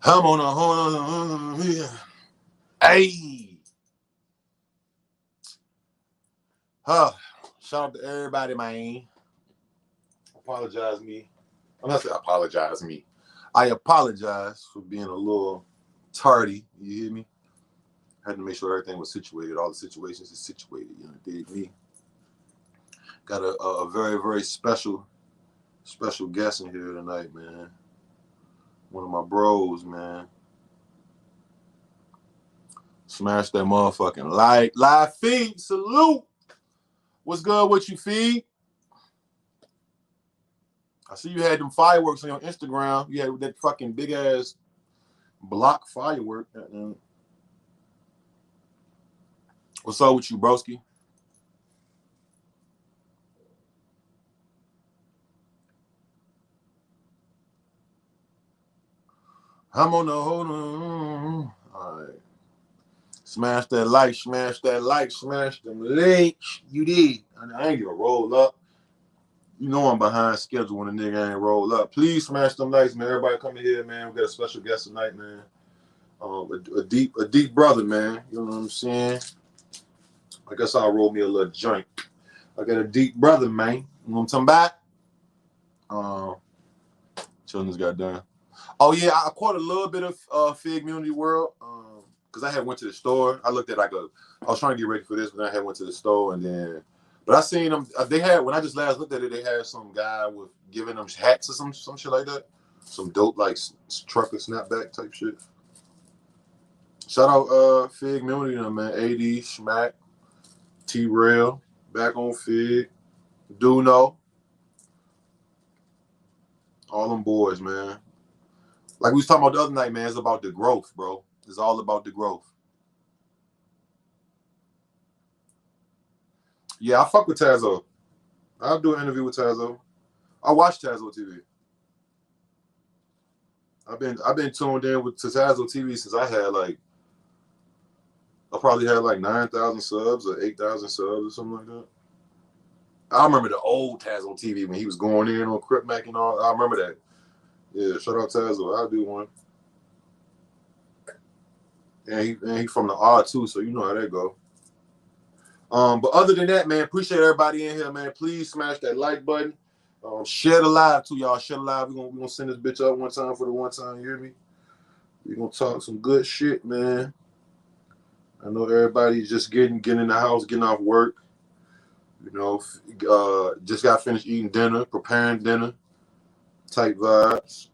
I'm on a whole. Hey. Huh. Shout out to everybody, man. Apologize me. I'm not saying apologize me. I apologize for being a little tardy. You hear me? Had to make sure everything was situated. All the situations is situated. You know, dig me. Got a very, very special guest in here tonight, man. One of my bros, man. Smash that motherfucking like. Live feed. Salute. What's good with you, feed? I see you had them fireworks on your Instagram. You had that fucking big ass block firework. What's up with you, broski? I'm on the hold on. All right. Smash that like, smash them legs. You did. I ain't gonna roll up. You know I'm behind schedule when a nigga ain't roll up. Please smash them likes, man. Everybody come in here, man. We got a special guest tonight, man. A deep brother, man. You know what I'm saying? I guess I'll roll me a little joint. I got a deep brother, man. You know what I'm talking about? Children's got done. Oh yeah, I caught a little bit of Fig Community World. Because I had went to the store. I looked at I was trying to get ready for this, but I had went to the store and then, but I seen them. They had, when I just last looked at it, they had some guy with giving them hats or some shit like that. Some dope like trucker snapback type shit. Shout out Fig Community, man. AD, Schmack, T-Rail, back on Fig, Duno, all them boys, man. Like we was talking about the other night, man. It's about the growth, bro. It's all about the growth. Yeah, I fuck with Tazo. I'll do an interview with Tazo. I watch Tazo TV. I've been tuned in with Tazo TV since I probably had like 9,000 subs or 8,000 subs or something like that. I remember the old Tazo TV when he was going in on Crip Mac and all. I remember that. Yeah, shout out Tazo. I'll do one. And he from the R too, so you know how that go. But other than that, man, appreciate everybody in here, man. Please smash that like button. Share the live too, y'all. Share the live. We're gonna send this bitch up one time for the one time. You hear me? We're gonna talk some good shit, man. I know everybody's just getting in the house, getting off work. You know, just got finished eating dinner, preparing dinner, type vibes.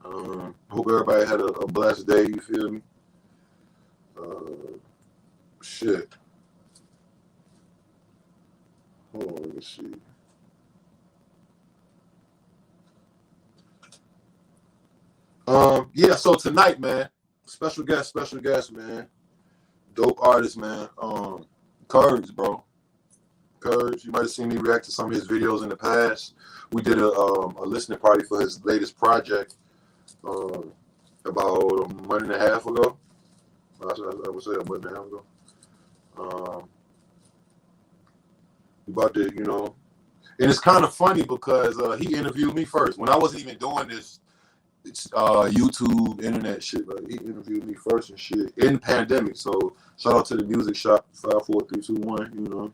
Hope everybody had a blessed day. You feel me? Shit. Hold on, let me see. Yeah, so tonight, man, special guest, man. Dope artist, man. Kirbs, bro. Kirbs, you might have seen me react to some of his videos in the past. We did a listening party for his latest project about a month and a half ago. I would say a month and a half ago. About to, you know, and it's kind of funny because he interviewed me first when I wasn't even doing this YouTube internet shit. Like he interviewed me first and shit in the pandemic. So shout out to the music shop 54321. You know,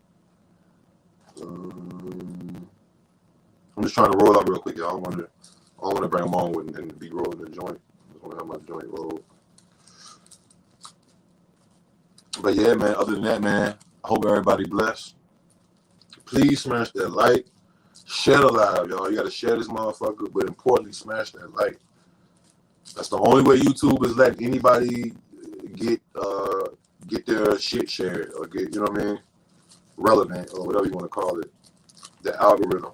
I'm just trying to roll up real quick, y'all. I don't want to bring them on with and be rolling the joint. I just want to have my joint roll. But yeah, man. Other than that, man, I hope everybody blessed. Please smash that like, share the live, y'all. You got to share this motherfucker, but importantly, smash that like. That's the only way YouTube is letting anybody get their shit shared or get, you know what I mean, relevant or whatever you want to call it. The algorithm.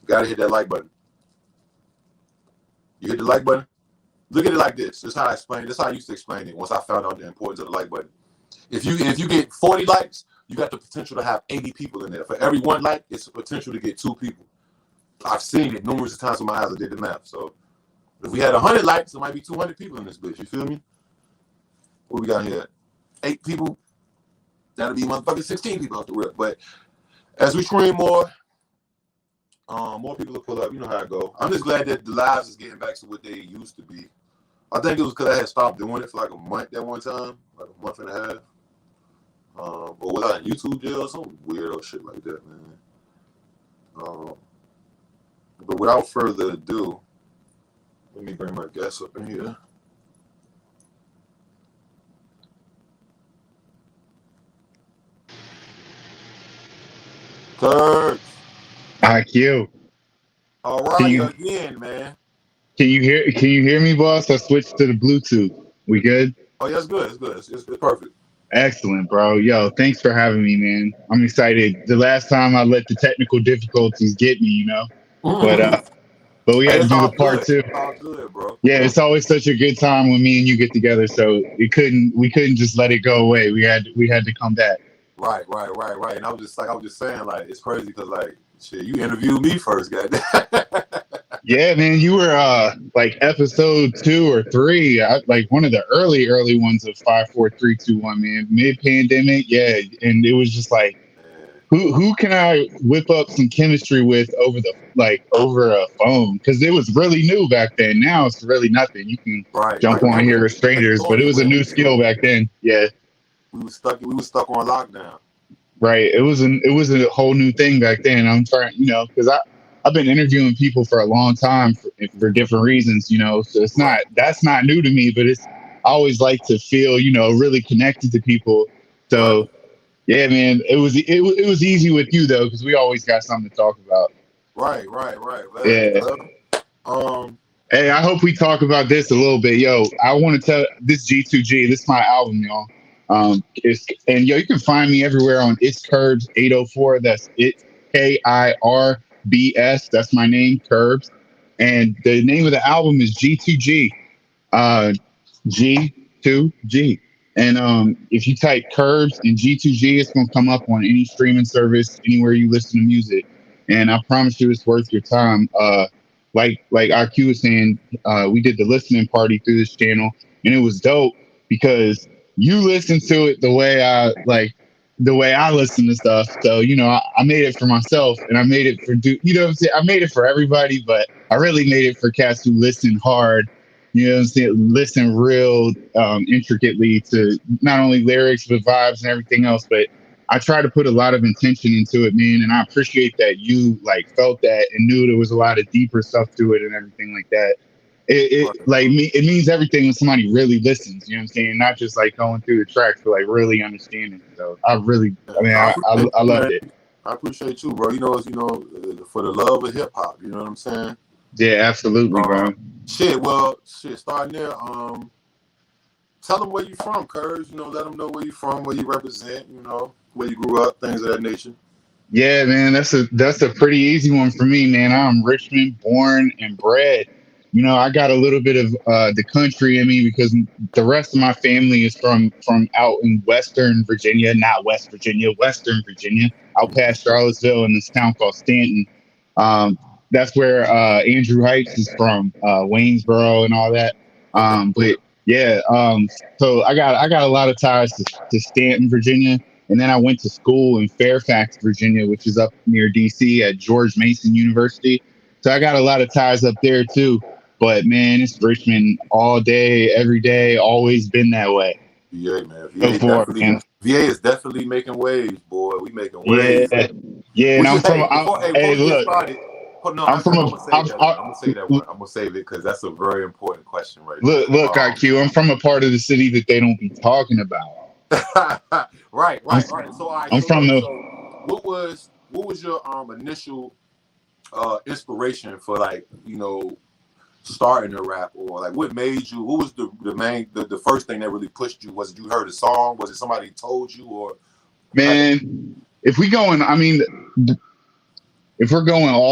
You gotta hit that like button. You hit the like button. Look at it like this. This is how I explain. This is how I used to explain it. Once I found out the importance of the like button. If you get 40 likes, you got the potential to have 80 people in there. For every one like, it's the potential to get 2 people. I've seen it numerous times with my eyes. I did the math. So if we had 100 likes, there might be 200 people in this bitch. You feel me? What we got here? 8 people. That'll be motherfucking 16 people off the rip. But as we stream more, More people will pull up. You know how it go. I'm just glad that the lives is getting back to what they used to be. I think it was because I had stopped doing it for like a month that one time, like a month and a half. But was I in YouTube jail or some weirdo shit like that, man? But without further ado, let me bring my guest up in here. Kirbs. IQ. All Can right, you again, man. can you hear me, boss? I switched to the Bluetooth. We good? Oh, yeah, it's good. It's good. It's perfect. Excellent, bro. Yo, thanks for having me, man. I'm excited. The last time I let the technical difficulties get me, but Hey, but we had to it's do all the part good. two. It's all good, bro. Yeah, it's always such a good time when me and you get together. So we couldn't just let it go away. We had to come back. Right. And I was just saying, like, it's crazy because, like, shit, you interviewed me first, goddamn. Yeah, man, you were like episode 2 or 3, like one of the early ones of 5, 4, 3, 2, 1, man. Mid pandemic, yeah, and it was just like, who can I whip up some chemistry with over a phone? Because it was really new back then. Now it's really nothing. You can Right. jump on We here with couldn't strangers, go but it was a anywhere. new skill back then. Yeah, We were stuck on lockdown. right. It was a whole new thing back then. I'm trying, because I've been interviewing people for a long time for different reasons, so Right. that's not new to me, but I always like to feel, really connected to people. Right. So yeah, man, it was easy with you though, because we always got something to talk about. Right. Yeah. Um. Hey, I hope we talk about this a little bit. Yo, I want to tell this G2G. This is my album, y'all. You can find me everywhere on It's Kirbs 804. That's it, Kirbs. That's my name, Kirbs. And the name of the album is G2G. Uh, G2G. And if you type Kirbs and G2G, it's gonna come up on any streaming service, anywhere you listen to music. And I promise you, it's worth your time. Like IQ was saying, we did the listening party through this channel, and it was dope because you listened to it the way I listen to stuff. So I made it for myself, and I made it for what I'm saying. I made it for everybody, but I really made it for cats who listen hard. You know what I'm saying? Listen real intricately to not only lyrics but vibes and everything else. But I try to put a lot of intention into it, man, and I appreciate that you felt that and knew there was a lot of deeper stuff to it and everything like that. It means everything when somebody really listens. You know what I'm saying? Not just going through the tracks, but really understanding. So I Man, loved it. I appreciate you, bro. It's for the love of hip hop. You know what I'm saying? Yeah, absolutely, bro. Starting there. Tell them where you from, Kirbs. Let them know where you from, where you represent. Where you grew up, things of that nature. Yeah, man, that's a pretty easy one for me, man. I'm Richmond, born and bred. I got a little bit of the country in me because the rest of my family is from out in Western Virginia, not West Virginia, Western Virginia, out past Charlottesville in this town called Stanton. That's where Andrew Heights is from, Waynesboro and all that. But yeah, so I got a lot of ties to Stanton, Virginia. And then I went to school in Fairfax, Virginia, which is up near DC at George Mason University. So I got a lot of ties up there too. But man, it's Richmond all day, every day, always been that way. VA, man. So far, man. VA is definitely making waves, boy. We making Yeah, waves. yeah. And I'm from. Before Hey, we get look, started, no, I'm from I'm a. gonna save that one. I'm gonna say that one. I'm gonna save it because that's a very important question right Look, IQ. I'm from a part of the city that they don't be talking about. Right. So, all right. I'm from the. What was your initial inspiration for starting to rap, or what made you? What was the first thing that really pushed you? Was it you heard a song? Was it somebody told you? Or Man, if we're going all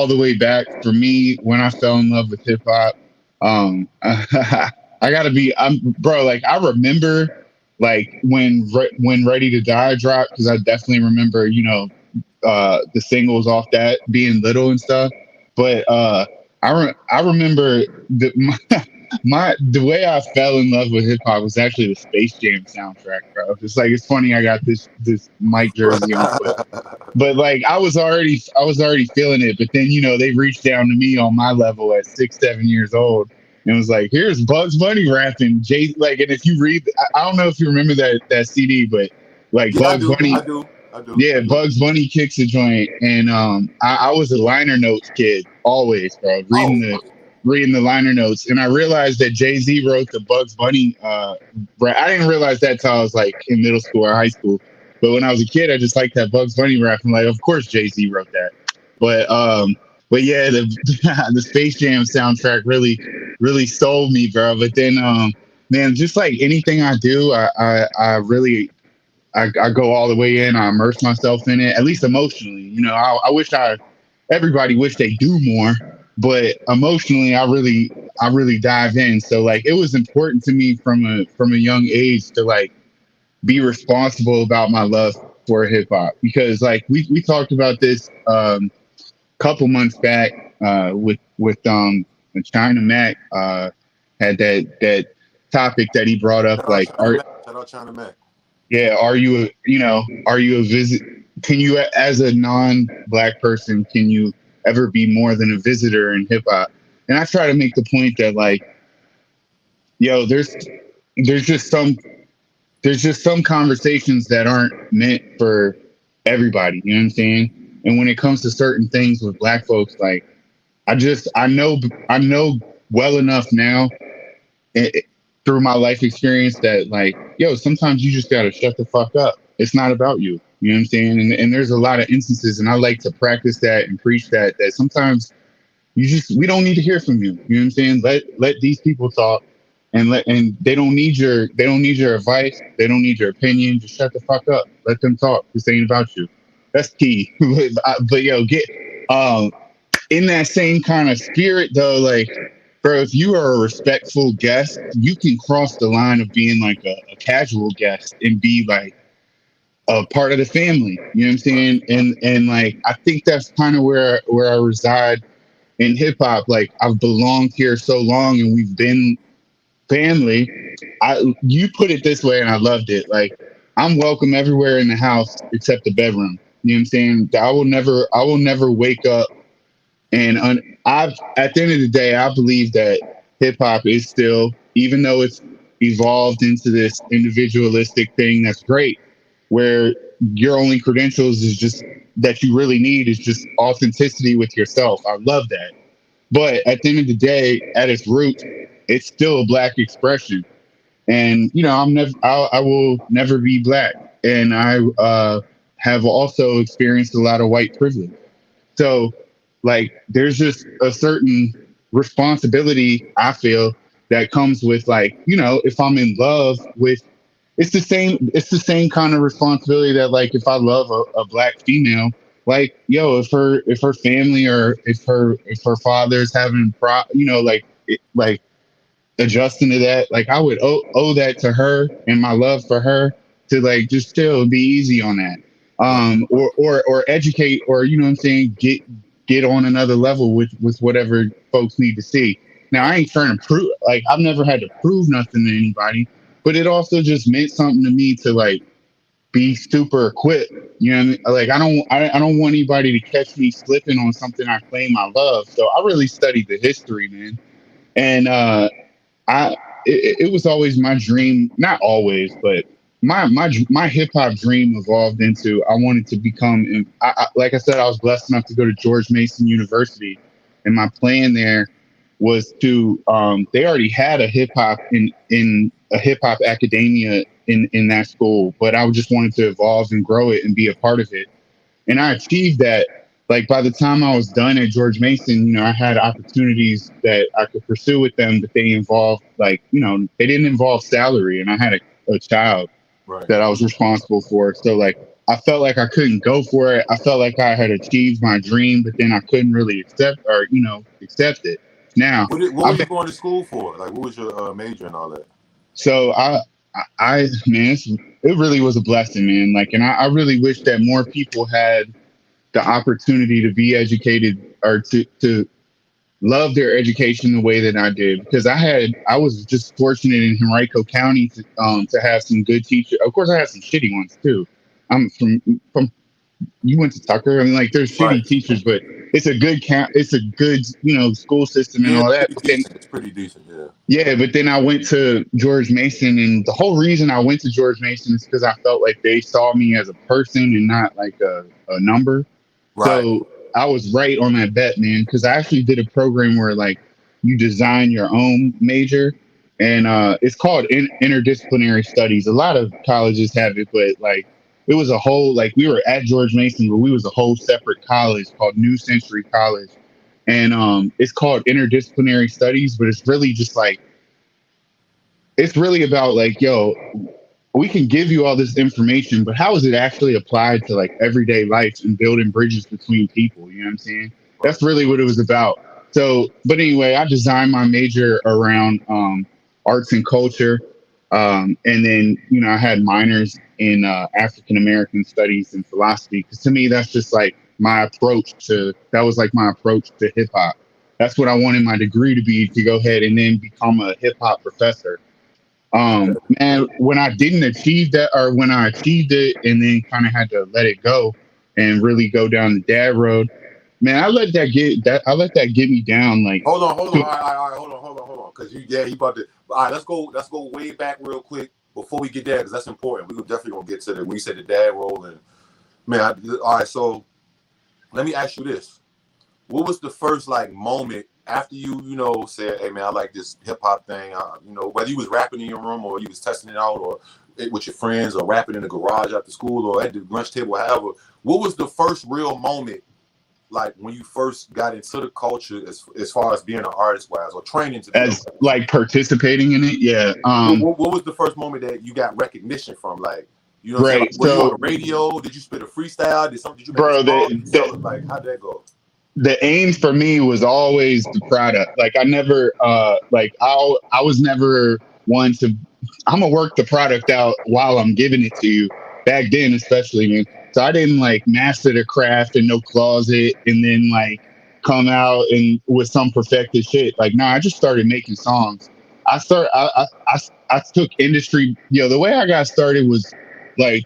the way back, for me, when I fell in love with hip hop, I gotta be, bro. I remember, when Ready to Die dropped, because I definitely remember, the singles off that being little and stuff. But I remember The way I fell in love with hip hop was actually the Space Jam soundtrack, bro. It's like it's funny I got this Mike jersey on, but like I was already feeling it. But then they reached down to me on my level at 6, 7 years old, and was like, "Here's Bugs Bunny rapping." Jay, like, and if you read, I don't know if you remember that CD, but like Yeah, I Bugs do. Bunny, I do. I do. yeah, Bugs Bunny kicks a joint, and I was a liner notes kid always, bro, reading Oh, the liner notes, and I realized that Jay-Z wrote the Bugs Bunny. I didn't realize that till I was like in middle school or high school, but when I was a kid, I just liked that Bugs Bunny rap. I'm like, of course Jay-Z wrote that, but yeah, the the Space Jam soundtrack really stole me, bro. But then, man, just like anything I do, I really I go all the way in. I immerse myself in it, at least emotionally. I wish everybody wish they do more, but emotionally, I really dive in. So like, it was important to me from a young age to like be responsible about my love for hip hop, because like we talked about this couple months back with China Mac had that topic that he brought up, shout out like China Mac. Shout out China Mac. yeah, are you a visit? Can you, as a non-black person, can you ever be more than a visitor in hip hop? And I try to make the point that like, yo, there's just some there's just some conversations that aren't meant for everybody. You know what I'm saying? And when it comes to certain things with black folks, like I know well enough now, it, through my life experience, that like, yo, sometimes you just gotta shut the fuck up. It's not about you. You know what I'm saying? And there's a lot of instances, and I like to practice that and preach that sometimes we don't need to hear from you. You know what I'm saying? Let these people talk, and they don't need your advice. They don't need your opinion. Just shut the fuck up. Let them talk. This ain't about you. That's key. But yo, um in that same kind of spirit though, like, bro, if you are a respectful guest, you can cross the line of being like a casual guest and be like a part of the family. You know what I'm Right. saying? And like, I think that's kind of where I reside in hip hop. Like, I've belonged here so long, and we've been family. You put it this way, and I loved it. Like, I'm welcome everywhere in the house except the bedroom. You know what I'm saying? I will never wake up and at the end of the day, I believe that hip hop is still, even though it's evolved into this individualistic thing that's great, where your only credentials is just that you really need is just authenticity with yourself. I love that. But at the end of the day, at its root, it's still a black expression. And I will never be black. And I have also experienced a lot of white privilege. So, like, there's just a certain responsibility I feel that comes with, like, if I'm in love with, it's the same kind of responsibility that, like, if I love a black female, like, yo, if her family, or if her father's having like adjusting to that, like, I would owe that to her, and my love for her, to like just still be easy on that, Right. or educate, or what I'm saying, get on another level with whatever folks need to see. Now, I ain't trying to prove, like, I've never had to prove nothing to anybody, but it also just meant something to me to like be super equipped. You know what I mean? Like, I don't want anybody to catch me slipping on something I claim I love. So I really studied the history, man. And I it was always my dream, not always, but my hip hop dream evolved into, I wanted to become. Like I said, I was blessed enough to go to George Mason University, and my plan there was to. They already had a hip hop in a hip hop academia in that school, but I just wanted to evolve and grow it and be a part of it, and I achieved that. Like, by the time I was done at George Mason, I had opportunities that I could pursue with them, but they involved, like, they didn't involve salary, and I had a child Right. that I was responsible for. So, like, I felt like I couldn't go for it. I felt like I had achieved my dream, but then I couldn't really accept it. Now, What were I've you been, going to school for? Like, what was your major and all that? so man, it really was a blessing, man. Like, and I really wish that more people had the opportunity to be educated, or to loved their education the way that I did because I was just fortunate in Henrico County to have some good teachers. Of course, I had some shitty ones too. I'm from you went to Tucker. I mean, like there's Right. shitty teachers, but it's a good school system and Yeah, all it's that. pretty But then decent. It's pretty decent. Yeah. but then I went to George Mason, and the whole reason I went to George Mason is because I felt like they saw me as a person and not like a number. Right. So I was right on that bet, man, because I actually did a program where like you design your own major, and it's called interdisciplinary studies. A lot of colleges have it, but like it was a whole like we were at George Mason, but we was a whole separate college called New Century College, and it's called interdisciplinary studies, but it's really just like it's really about like, yo, we can give you all this information, but how is it actually applied to like everyday life and building bridges between people? You know what I'm saying? Right. That's really what it was about. So, but anyway, I designed my major around arts and culture. And then, I had minors in African American studies and philosophy. Because to me, that's just like that was like my approach to hip hop. That's what I wanted my degree to be, to go ahead and then become a hip hop professor. Man, when I didn't achieve that, or when I achieved it and then kind of had to let it go and really go down the dad road, man, I let that get me down. Like, Hold on. All right, hold on. Because you about to. All right, let's go way back real quick before we get there, because that's important. We definitely gonna get to the when you said the dad role and man. All right, so let me ask you this: what was the first like moment after you said, "Hey man, I like this hip hop thing"? Whether you was rapping in your room or you was testing it out, or with your friends, or rapping in the garage after school, or at the lunch table, however. What was the first real moment, like when you first got into the culture, as far as being an artist wise, or training to be as like participating in it? Yeah. what was the first moment that you got recognition from? Like, you know what I'm saying? Right. Like, were you on the radio? Did you spit a freestyle? Did you make a Bro, song? Did you sell it? Like, how'd that go? the aim for me was always the product. Like I never, I was never one to. I'm gonna work the product out while I'm giving it to you. Back then, especially, man. So I didn't like master the craft in no closet and then like come out and with some perfected shit. Like, nah, I just started making songs. I took industry. The way I got started was like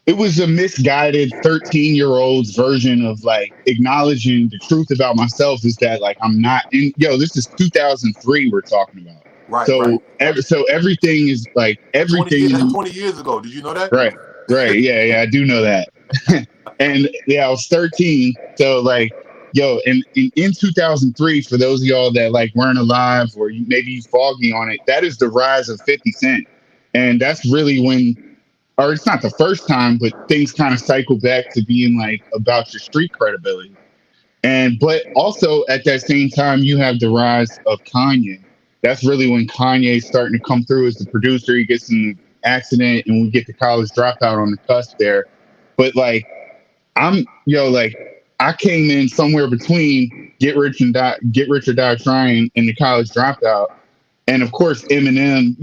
it was a misguided 13-year-old's version of like acknowledging the truth about myself is that like I'm not in this is 2003 we're talking about. Right. So everything is like 20 years. everything. That's 20 years ago. Did you know that? Right. Yeah, I do know that. And yeah, I was 13. So like, in 2003, for those of y'all that like weren't alive or maybe foggy on it, that is the rise of 50 Cent. And that's really when, or it's not the first time, but things kind of cycle back to being like about your street credibility. But also at that same time, you have the rise of Kanye. That's really when Kanye's starting to come through as the producer. He gets in an accident and we get the college dropout on the cusp there. But like, I came in somewhere between Get Rich or Die Trying and the college dropout. And of course, Eminem,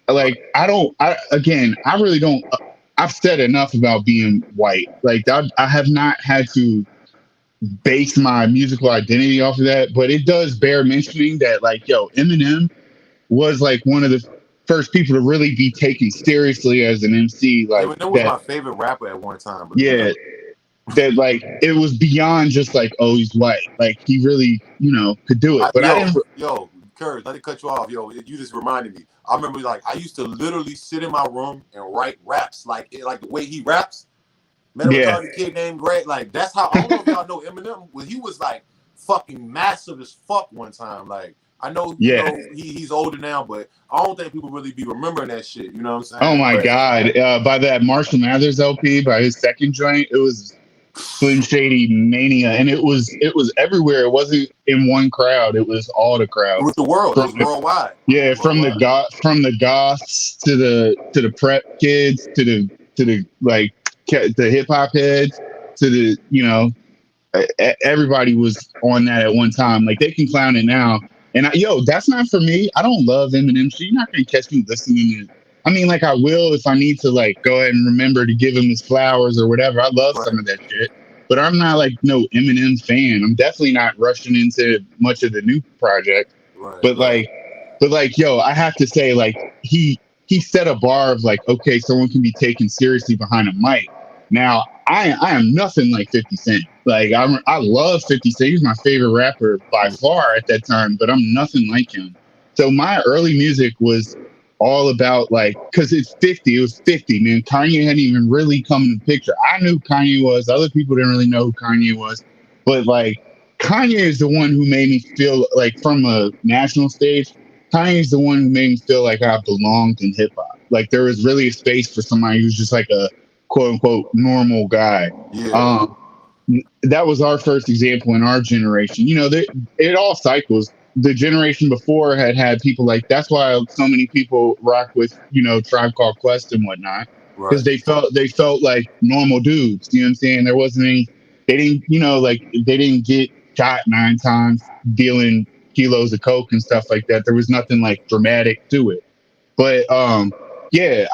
like I really don't, I've said enough about being white. Like I have not had to base my musical identity off of that, but it does bear mentioning that like, Eminem was like one of the first people to really be taken seriously as an MC. Like Eminem was my favorite rapper at one time. Yeah. That like it was beyond just like, oh, he's white. Like he really, could do it. But I didn't. Kirbs, not to cut you off, you just reminded me. I remember like I used to literally sit in my room and write raps like the way he raps. Man, a kid named Greg. Like that's how I don't know if y'all know Eminem. Well, he was like fucking massive as fuck one time. Like I know, he's older now, but I don't think people really be remembering that shit. You know what I'm saying? Oh my God! By that Marshall Mathers LP, by his second joint, it was Slim Shady Mania, and it was everywhere. It wasn't in one crowd; it was all the crowd. It was the world. It was worldwide. Yeah, from the goths to the prep kids to the like the hip hop heads to the everybody was on that at one time. Like they can clown it now. And that's not for me. I don't love Eminem. So you're not going to catch me listening to. I mean, like I will if I need to, like go ahead and remember to give him his flowers or whatever. I love some of that shit. but I'm not like no Eminem fan. I'm definitely not rushing into much of the new project. Right, But right. like, yo, I have to say, like, he set a bar of like, okay, someone can be taken seriously behind a mic. Now, I am nothing like 50 Cent. Like, I love 50 Cent. He's my favorite rapper by Yeah. far at that time, but I'm nothing like him. So my early music was all about like, because it's 50, it was 50, man. Kanye hadn't even really come in the picture. I knew who Kanye was. Other people didn't really know who Kanye was. But like, Kanye is the one who made me feel like from a national stage, Kanye is the one who made me feel like I belonged in hip hop. Like there was really a space for somebody who's just like a quote unquote normal guy. Yeah. Um, that was our first example in our generation. You know, it all cycles. The generation before had people like that's why so many people rock with Tribe Called Quest and whatnot because Right. they felt like normal dudes. You know what I'm saying? There wasn't any. They didn't like they didn't get shot 9 times dealing kilos of coke and stuff like that. There was nothing like dramatic to it. But yeah,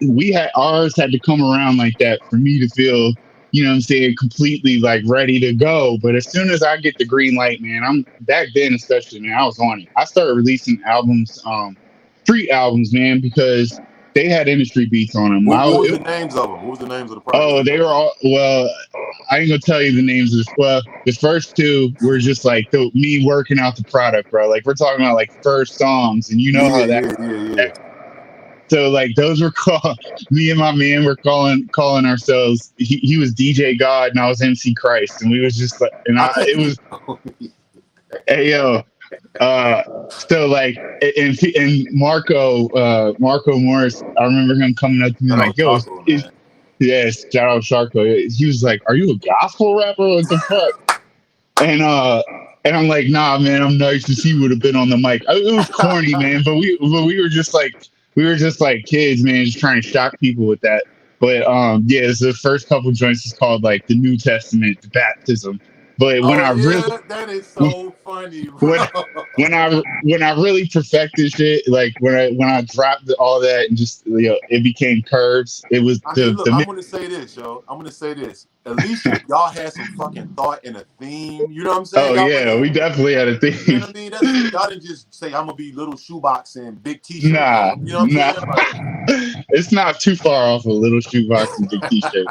we had ours had to come around like that for me to feel, you know what I'm saying, completely like ready to go. But as soon as I get the green light, man, I'm back then especially, man, I was on it. I started releasing albums, street albums, man, because they had industry beats on them. What was the names of them? What was the names of the projects Oh, you they were made? all well. I ain't gonna tell you the names of this. Well, the first two were just like me working out the product, bro. Like we're talking about like first songs, and you know Yeah, how that. yeah, yeah, yeah. So like those were called. Me and my man were calling ourselves. He was DJ God and I was MC Christ, and we was just like, and I I think it was hey yo. Uh, so like and Marco Morris, I remember him coming up to me shout like, out yo, Taco, man. yes, shout out Sharko. He was like, "Are you a gospel rapper? What the fuck?" And and I'm like, "Nah, man, I'm nice as he would have been on the mic." It was corny, man, but we were just like kids, man, just trying to shock people with that. But yeah, it's the first couple joints is called like the New Testament, the baptism. But when Oh I really yeah, that is so funny, when bro. when I really perfected shit, like when I dropped all that and just it became Kirbs. It was Hey, look, I'm the gonna say this, yo. I'm gonna say this. At least y'all had some fucking thought and a theme. You know what I'm saying? oh Y'all yeah, wasn't. we definitely had a You know theme. what I mean? That's y'all didn't just say I'm gonna be little shoebox and big T-shirt. Nah, You know what I'm nah. saying? Like, It's not too far off a little shoebox and big t-shirt,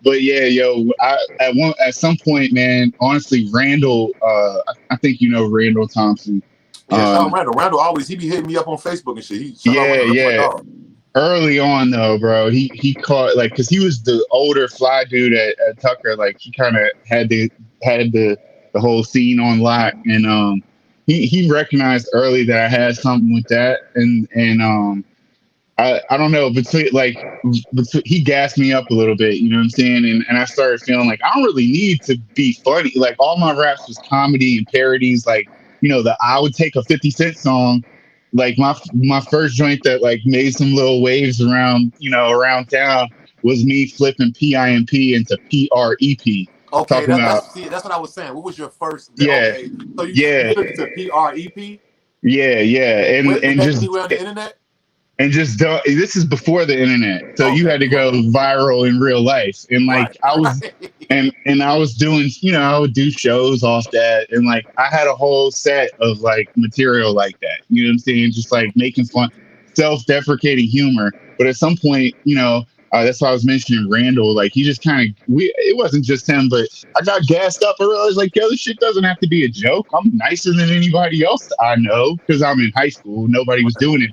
but yeah, yo, at some point, man, honestly, Randall, I think you know Randall Thompson. yeah. Shout out Um, Randall. Randall always he be hitting me up on Facebook and shit. Shout out yeah, Randall. That's my yeah. dog. Early on though, bro, he caught like because he was the older fly dude at Tucker. Like he kind of had the whole scene on lock, and he recognized early that I had something with that, and I don't know, between he gassed me up a little bit, you know what I'm saying? And I started feeling like I don't really need to be funny. Like all my raps was comedy and parodies. Like, I would take a 50 Cent song, like my first joint that like made some little waves around town was me flipping PIMP into PREP. Okay, Talking about that's what I was saying. What was your first? yeah, Okay, so you yeah, flipped it to PREP. yeah, Where is and that just anywhere on the internet? just don't. This is before the internet, so you Okay, had to go viral in real life. And right, like I was, right. and I was doing, I would do shows off that, and like I had a whole set of like material like that. You know what I'm saying? Just like making fun, self-deprecating humor. But at some point, that's why I was mentioning Randall. Like he just kind of, it wasn't just him, but I got gassed up. I realized like, yo, this shit doesn't have to be a joke. I'm nicer than anybody else I know because I'm in high school. Nobody was doing it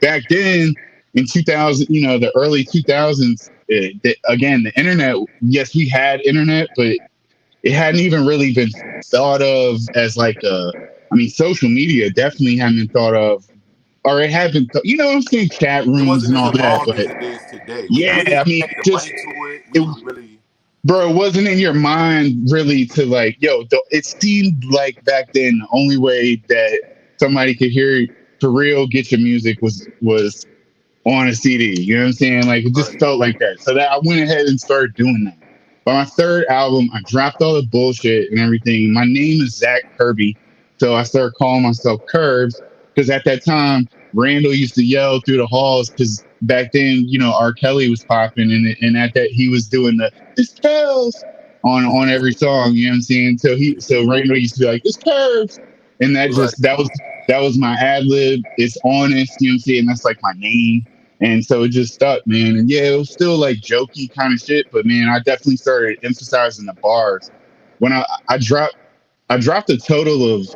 back then in 2000, the early 2000s. Again, the internet. Yes, we had internet, but it hadn't even really been thought of as like a. I mean, social media definitely hadn't been thought of, or it had been. What I'm saying, chat It rooms wasn't and as all that. evolved But as it is today. We yeah, I didn't mean, pay the just money to it. We it, didn't really. bro, it wasn't in your mind really to like, yo. It seemed like back then the only way that somebody could hear for real, get your music was on a CD. You know what I'm saying? Like it just Right. felt like that. So that I went ahead and started doing that. By my third album, I dropped all the bullshit and everything. My name is Zach Kirby, so I started calling myself Kirbs because at that time Randall used to yell through the halls because back then, R. Kelly was popping and at that he was doing the "This Kells." on every song. You know what I'm saying? So Rainbow used to be like, "It's Kirbs," and Right. that was my ad lib. It's honest. You know what I'm saying? That's like my name. And so it just stuck, man. And yeah, it was still like jokey kind of shit, but man, I definitely started emphasizing the bars. When I dropped a total of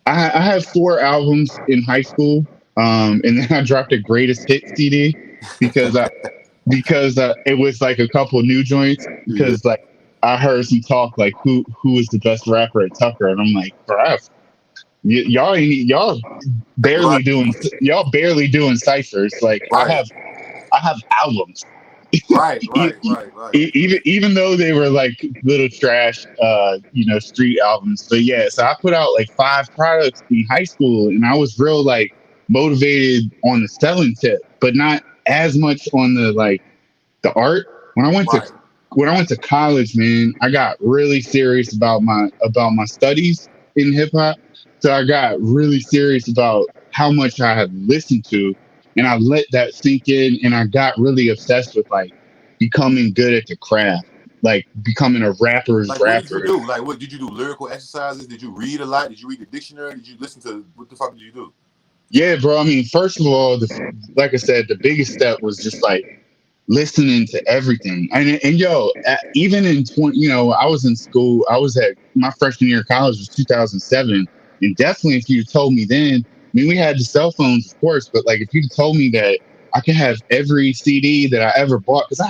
I had 4 albums in high school, and then I dropped a greatest hit CD because it was like a couple new joints Yeah. because like I heard some talk like who was the best rapper at Tucker, and I'm like, bruh, Right. y'all barely doing ciphers. Like Right. I have albums. Right. E- Right. Right. Right. even though they were like little trash street albums, but yeah, so I put out like 5 products in high school, and I was real like motivated on the selling tip, but not as much on the like the art. Right. When I went to college, man, I got really serious about my studies in hip hop. So I got really serious about how much I had listened to, and I let that sink in, and I got really obsessed with like becoming good at the craft, like becoming a rapper's Like, what did you rapper. do? Like, what did you do? Lyrical exercises? Did you read a lot? Did you read the dictionary? Did you listen to what the fuck did you do? Yeah, bro. I mean, first of all, like I said, the biggest step was just like listening to everything. And yo, even in 20, I was in school. I was at my freshman year of college was 2007, and definitely if you told me then, I mean, we had the cell phones, of course, but like if you told me that I could have every CD that I ever bought, because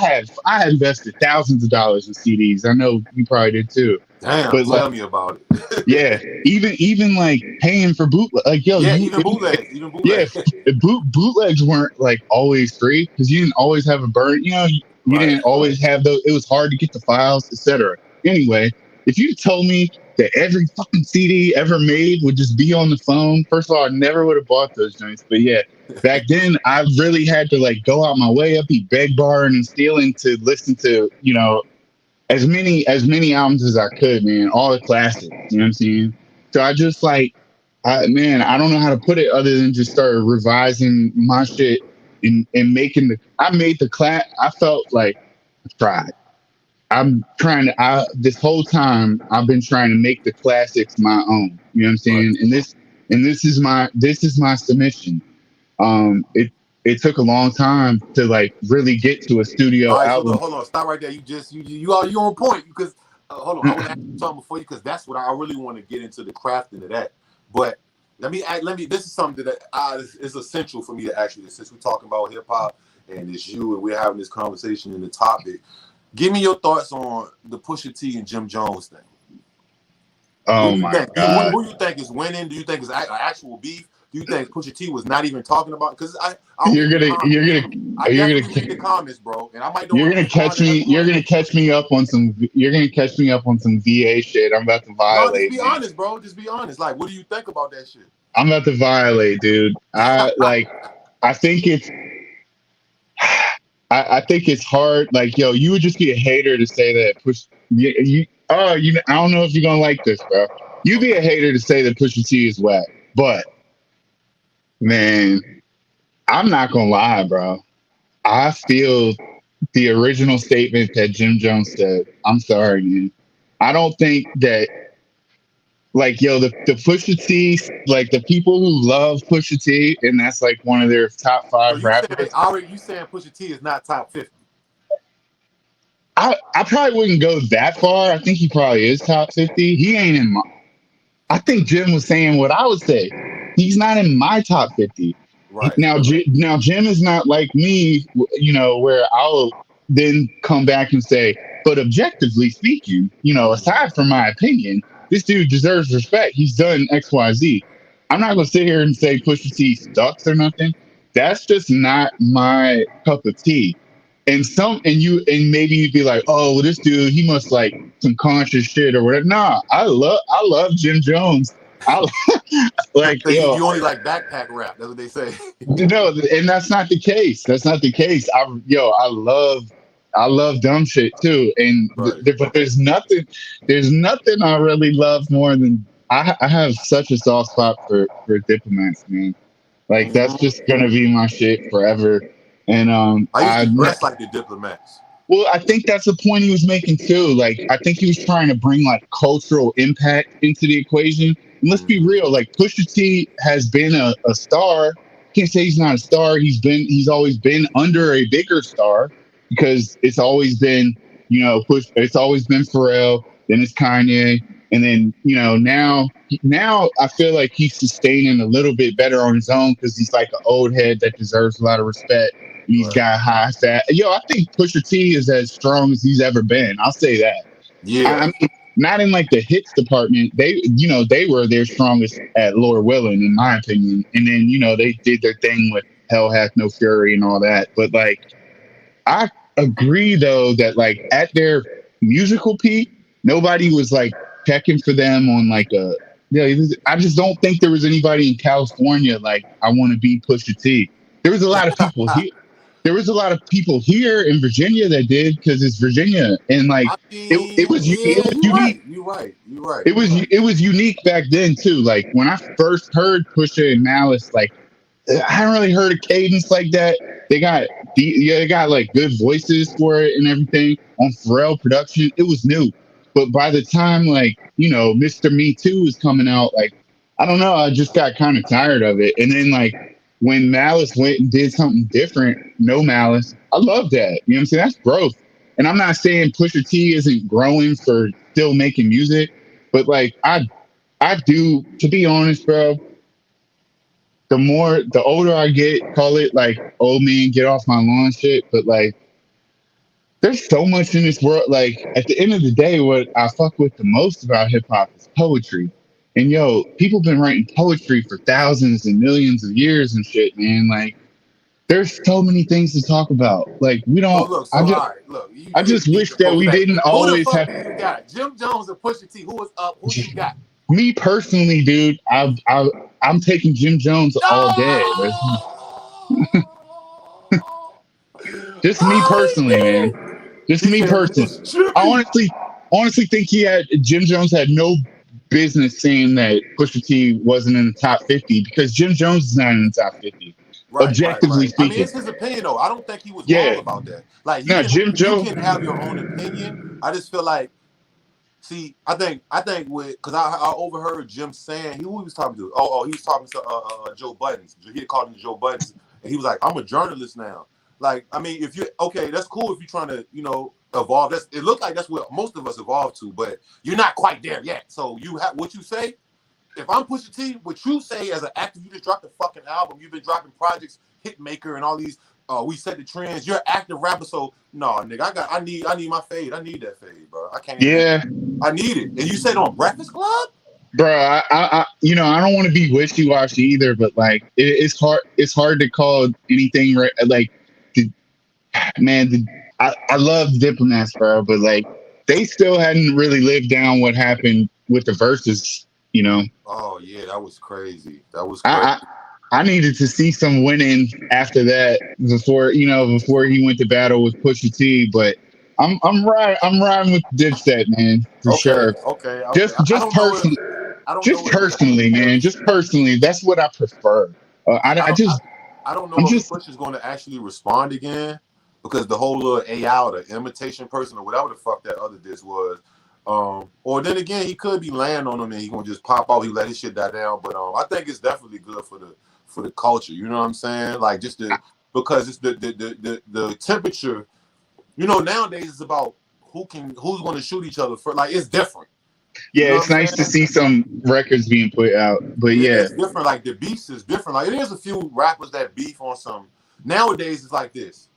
I had invested thousands of dollars in CDs. I know you probably did too, Damn, but like tell me about yeah, it. even like paying for bootleg, like yo, Yeah, even bootlegs, even yeah, bootlegs. bootlegs weren't like always free because you didn't always have a burn. You Right. didn't always have those. It was hard to get the files, etc. Anyway, if you told me that every fucking CD ever made would just be on the phone, first of all, I never would have bought those joints. But yeah, back then I really had to like go out my way, up be beg barring and stealing to listen to as many albums as I could, man. All the classics. You know what I'm saying? So I just like, I don't know how to put it other than just start revising my shit and making I made the class. I felt like I tried. I'm trying to. This whole time I've been trying to make the classics my own. You know what I'm Right. saying? This is my submission. It took a long time to like really get to a All studio right, so look, album. hold on, stop right there. You on point because hold on, I want to ask you something before you because that's what I really want to get into the crafting of that. But let me. This is something that is essential for me to ask you. Since we're talking about hip hop and it's you and we're having this conversation in the topic, give me your thoughts on the Pusha T and Jim Jones thing. What Oh do you my think? god. Who do you think is winning? Do you think it's actual beef? Do you think Pusha T was not even talking about? Because I'll You're read the gonna you're comments. gonna I you're definitely read gonna the comments, bro, and I might don't you're gonna respond catch to me everyone. you're gonna catch me up on some VA shit. I'm about to No, just violate, be man. honest, bro. Just be honest. Like, what do you think about that shit? I'm about to violate, dude. I think it's I think it's hard. Like, yo, you would just be a hater to say that I don't know if you're gonna like this, bro. You'd be a Okay. hater to say that Pusha T is whack. But man, I'm not gonna lie, bro. I feel the original statement that Jim Jones said. I'm sorry, man. I don't think that like yo the Pusha T, like the people who love Pusha T and that's like one of their top So five you saying rappers. already? You saying Pusha T is not top 50? I probably wouldn't go that far. I think he probably is top 50. He ain't in my I think Jim was saying what I would say. He's not in my top 50. Right. Now Jim is not like me, where I'll then come back and say, but objectively speaking, Mhm. aside from my opinion, this dude deserves respect. He's done X, Y, Z. I'm not gonna sit here and say Pusha T sucks or nothing. That's just not my cup of tea. And maybe you'd be like, oh, well, this dude, he must like some conscious shit or whatever. Nah, I love Jim Jones. I like So you only like backpack rap. That's what they say. no, and that's not the case. That's not the case. I love dumb shit too. Right. But there's nothing I really love more than I have such a soft spot for diplomats, man. Like that's Hmm. just gonna be my shit forever. And I used to dress like the diplomats. Well, I think that's the point he was making too. Like, I think he was trying to bring like cultural impact into the equation. And let's be real, like Pusha T has been a star. Can't say he's not a star. He's always been under a bigger star because it's always been, it's always been Pharrell, then it's Kanye, and then now I feel like he's sustaining a little bit better on his own because he's like an old head that deserves a lot of respect. He's Right. got high fat. Yo, I think Pusha T is as strong as he's ever been. I'll say that. Yeah. I mean, not in like the hits department. They were their strongest at Lord Willin', in my opinion. And then, they did their thing with Hell Hath No Fury and all that. But like, I agree though that like at their musical peak, nobody was like checking for them on like a. I just don't think there was anybody in California like I want to be Pusha T. There was a lot of people here. There was a lot of people here in Virginia that did because it's Virginia, and like I it mean, was it yeah, was you're unique. right. You're right. You're right. It was unique back then too. Like when I first heard Pusha and Malice, like I hadn't really heard a cadence like that. They got like good voices for it and everything on Pharrell production. It was new, but by the time like Mr. Me Too is coming out, like I don't know, I just got kind of tired of it. And then like when Malice went and did something different, no Malice, I love that. You know what I'm saying? That's growth. And I'm not saying Pusha T isn't growing for still making music, but like I do, to be honest, bro, the older I get, call it like old man get off my lawn shit, but like there's so much in this world. Like at the end of the day, what I fuck with the most about hip hop is poetry. And yo, people been writing poetry for thousands and millions of years and shit, man. Like there's so many things to talk about. Like we So don't look, so all right, look, I you just beat wish the that we post. didn't Who the always fuck have do you got? Jim Jones or Pusha T? Who is up? Who you got? me personally, dude. I'm taking Jim Jones all day. Oh, Just me oh, he personally, man. did. Just He me said personally. it's I Jimmy. honestly think Jim Jones had no business saying that Pusha T wasn't in the top 50 because Jim Jones is not in the top 50, Right, right, objectively right. I mean, speaking. it's his opinion though. I don't think he was wrong Yeah. about that. Like No, Jim you Jones. can have your own opinion. I just feel like, see, I think with because I overheard Jim saying who he was talking to. He was talking to Joe Buttons. He had called him Joe Buttons, and he was like, "I'm a journalist now." Like, I mean, if you okay, that's cool if you're trying to evolve. It looked like that's what most of us evolved to, but you're not quite there yet. So you have what you say. If I'm Pusha T, what you say as an actor, you just dropped a fucking album. You've been dropping projects, Hitmaker, and all these. We set the trends. You're an active rapper, so no, nigga. I need my fade. I need that fade, bro. I can't even. Yeah. I need it. And you said on Breakfast Club? Bro, I don't want to be wishy washy either, but like it's hard. It's hard to call anything right. Like, the, man, I love Diplomats, bro, but like they still hadn't really lived down what happened with the verses. You know, Oh yeah, that was crazy. That was crazy. I I needed to see some winning after that before he went to battle with Pusha T. But I'm riding with Dipset, man, for Okay, sure. okay, okay. Just I just don't know if personally, I don't just know if personally, man, just personally, that's what I prefer. I I don't just I don't I'm know if just Push is going to actually respond again because the whole little AI or the imitation person or whatever the fuck that other diss was. Or then again, he could be laying on him and he gonna just pop out. He let his shit die down. But I think it's definitely good for the culture. You know what I'm saying? Like just because it's the temperature. Nowadays it's about who's going to shoot each other for. Like it's different. You yeah, know it's what I'm nice to saying? see some records being put out. But Yeah, yeah, it's different. Like the beefs is different. Like there's a few rappers that beef on some. Nowadays it's like this.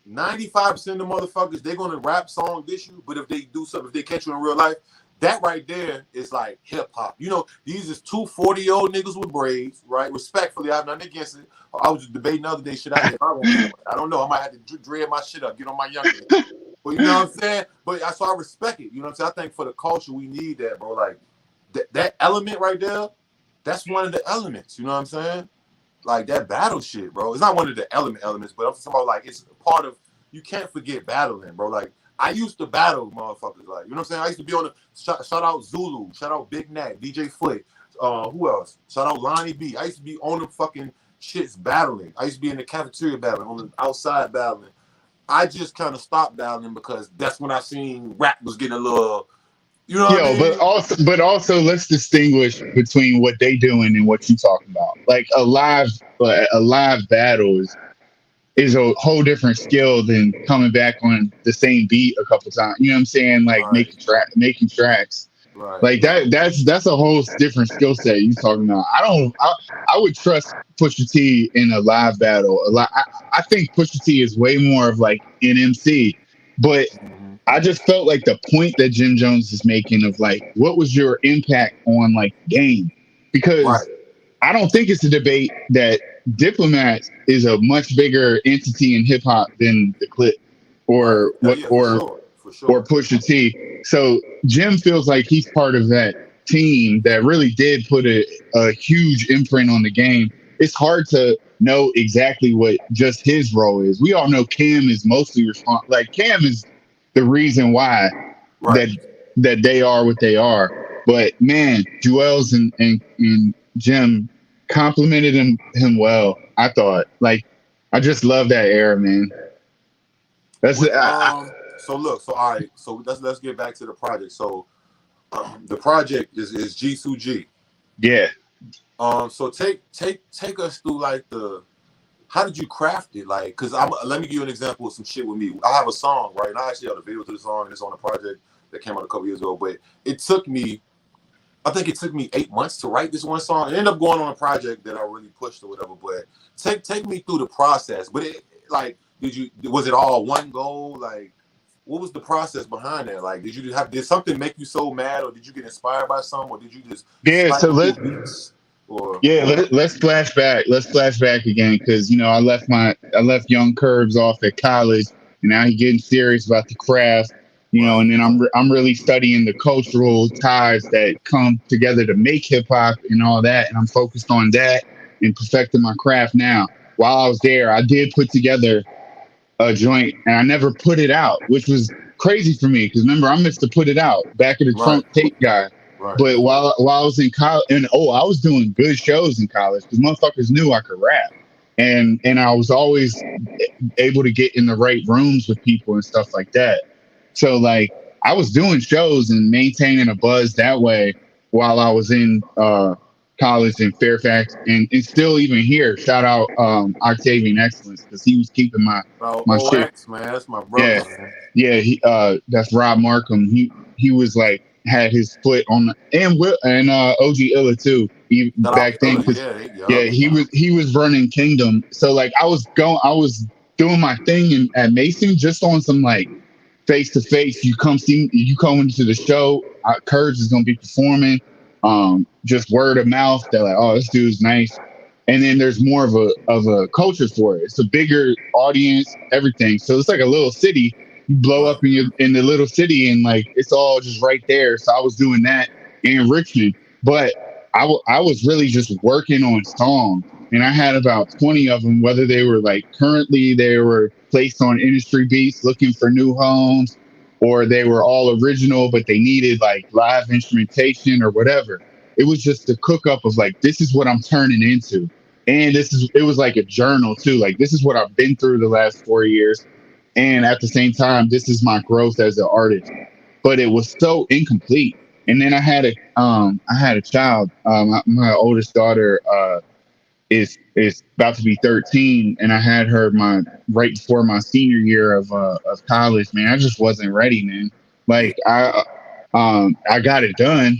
95% of the motherfuckers, they're gonna rap song diss you, but if they do something, if they catch you in real life, that right there is like hip hop. These is two 40-year-old niggas with braids, right? Respectfully, I have nothing against it. I was just debating the other day, should I if I want to do it. I don't know. I might have to dread my shit up, get on my younger. But you know what I'm saying? So I respect it. You know what I'm saying? I think for the culture, we need that, bro. Like that element right there, that's one of the elements. You know what I'm saying? Like that battle shit, bro. It's not one of the elements, but I'm talking about like it's part of. You can't forget battling, bro. Like I used to battle motherfuckers, like you know what I'm saying. I used to be on the shout out Zulu, shout out Big Nat, DJ Foot. Who else? Shout out Lonnie B. I used to be on the fucking shits battling. I used to be in the cafeteria battling, on the outside battling. I just kind of stopped doubting because that's when I seen rap was getting a little, you know what I Yo, but mean? also let's distinguish between what they doing and what you talking about. Like a live battle is a whole different skill than coming back on the same beat a couple times. You know what I'm saying? Like Right, making tracks. right, Like that's a whole different skill set you talking about. I would trust Pusha T in a live battle. I think Pusha T is way more of like an MC, but hmm I just felt like the point that Jim Jones is making of like, what was your impact on like game? right. Because I don't think it's a debate that Diplomat is a much bigger entity in hip hop than the Clip Right. or Yeah, what yeah, for sure. For or sure. Pusha T. So Jim feels like he's part of that team that really did put a huge imprint on the game. It's hard to know exactly what just his role is. We all know Cam is mostly responsible. Like Cam is the reason why Right. that they are what they are. But man, Joel's and Jim complimented him well. I thought like I just love that era, man. That's With so look, so all right, so let's get back to the project. So the project is G2G. yeah. So take us through like the how did you craft it? Like, cause I'm let me give you an example of some shit with me. I have a song, right? And I actually have a video to the song, and it's on a project that came out a couple years ago. But it took me, I think it took me 8 months to write this one song. It ended up going on a project that I really pushed or whatever. But take me through the process. But it like, was it all one goal? Like, what was the process behind that? Like, did something make you so mad, or did you get inspired by some, or did you just Yeah, so cycle through beats? Or let's flash back. Let's flash back again because I left young Kirbs off at college, and now he's getting serious about the craft. right, And then I'm really studying the cultural ties that come together to make hip hop and all that, and I'm focused on that and perfecting my craft now. While I was there, I did put together a joint, and I never put it out, which was crazy for me because remember I missed to put it out back of the right, trunk tape guy. right, But while I was in college, and I was doing good shows in college because motherfuckers knew I could rap, and I was always able to get in the right rooms with people and stuff like that. So like I was doing shows and maintaining a buzz that way while I was in college in Fairfax and still even here. Shout out Octavian Excellence because he was keeping bro. my shit. OX, man, that's my brother, Yeah, man. yeah. That's Rob Markham. He was like had his foot on and OG Illa too. Shout out Back then Ella, because yeah, yeah, yup. he was running Kingdom. So like I was doing my thing at Mason just on some like face to face. You come into the show. Kurds is gonna be performing. Just word of mouth. They're like, oh, this dude's nice. And then there's more of a culture for it. It's a bigger audience, everything. So it's like a little city. You blow Right, up in the little city, and like it's all just right there. So I was doing that in Richmond, but I was really just working on songs, and I had about 20 of them. Whether they were like currently they were placed on industry beats, looking for new homes, or they were all original, but they needed like live instrumentation or whatever. It was just a cook up of like, this is what I'm turning into. And it was like a journal too. Like, this is what I've been through the last 4 years. And at the same time, this is my growth as an artist. But it was so incomplete. And then I had a child. My oldest daughter, is about to be 13, and I had her my right before my senior year of college. Man, I just wasn't ready, man. yeah. Like I got it done.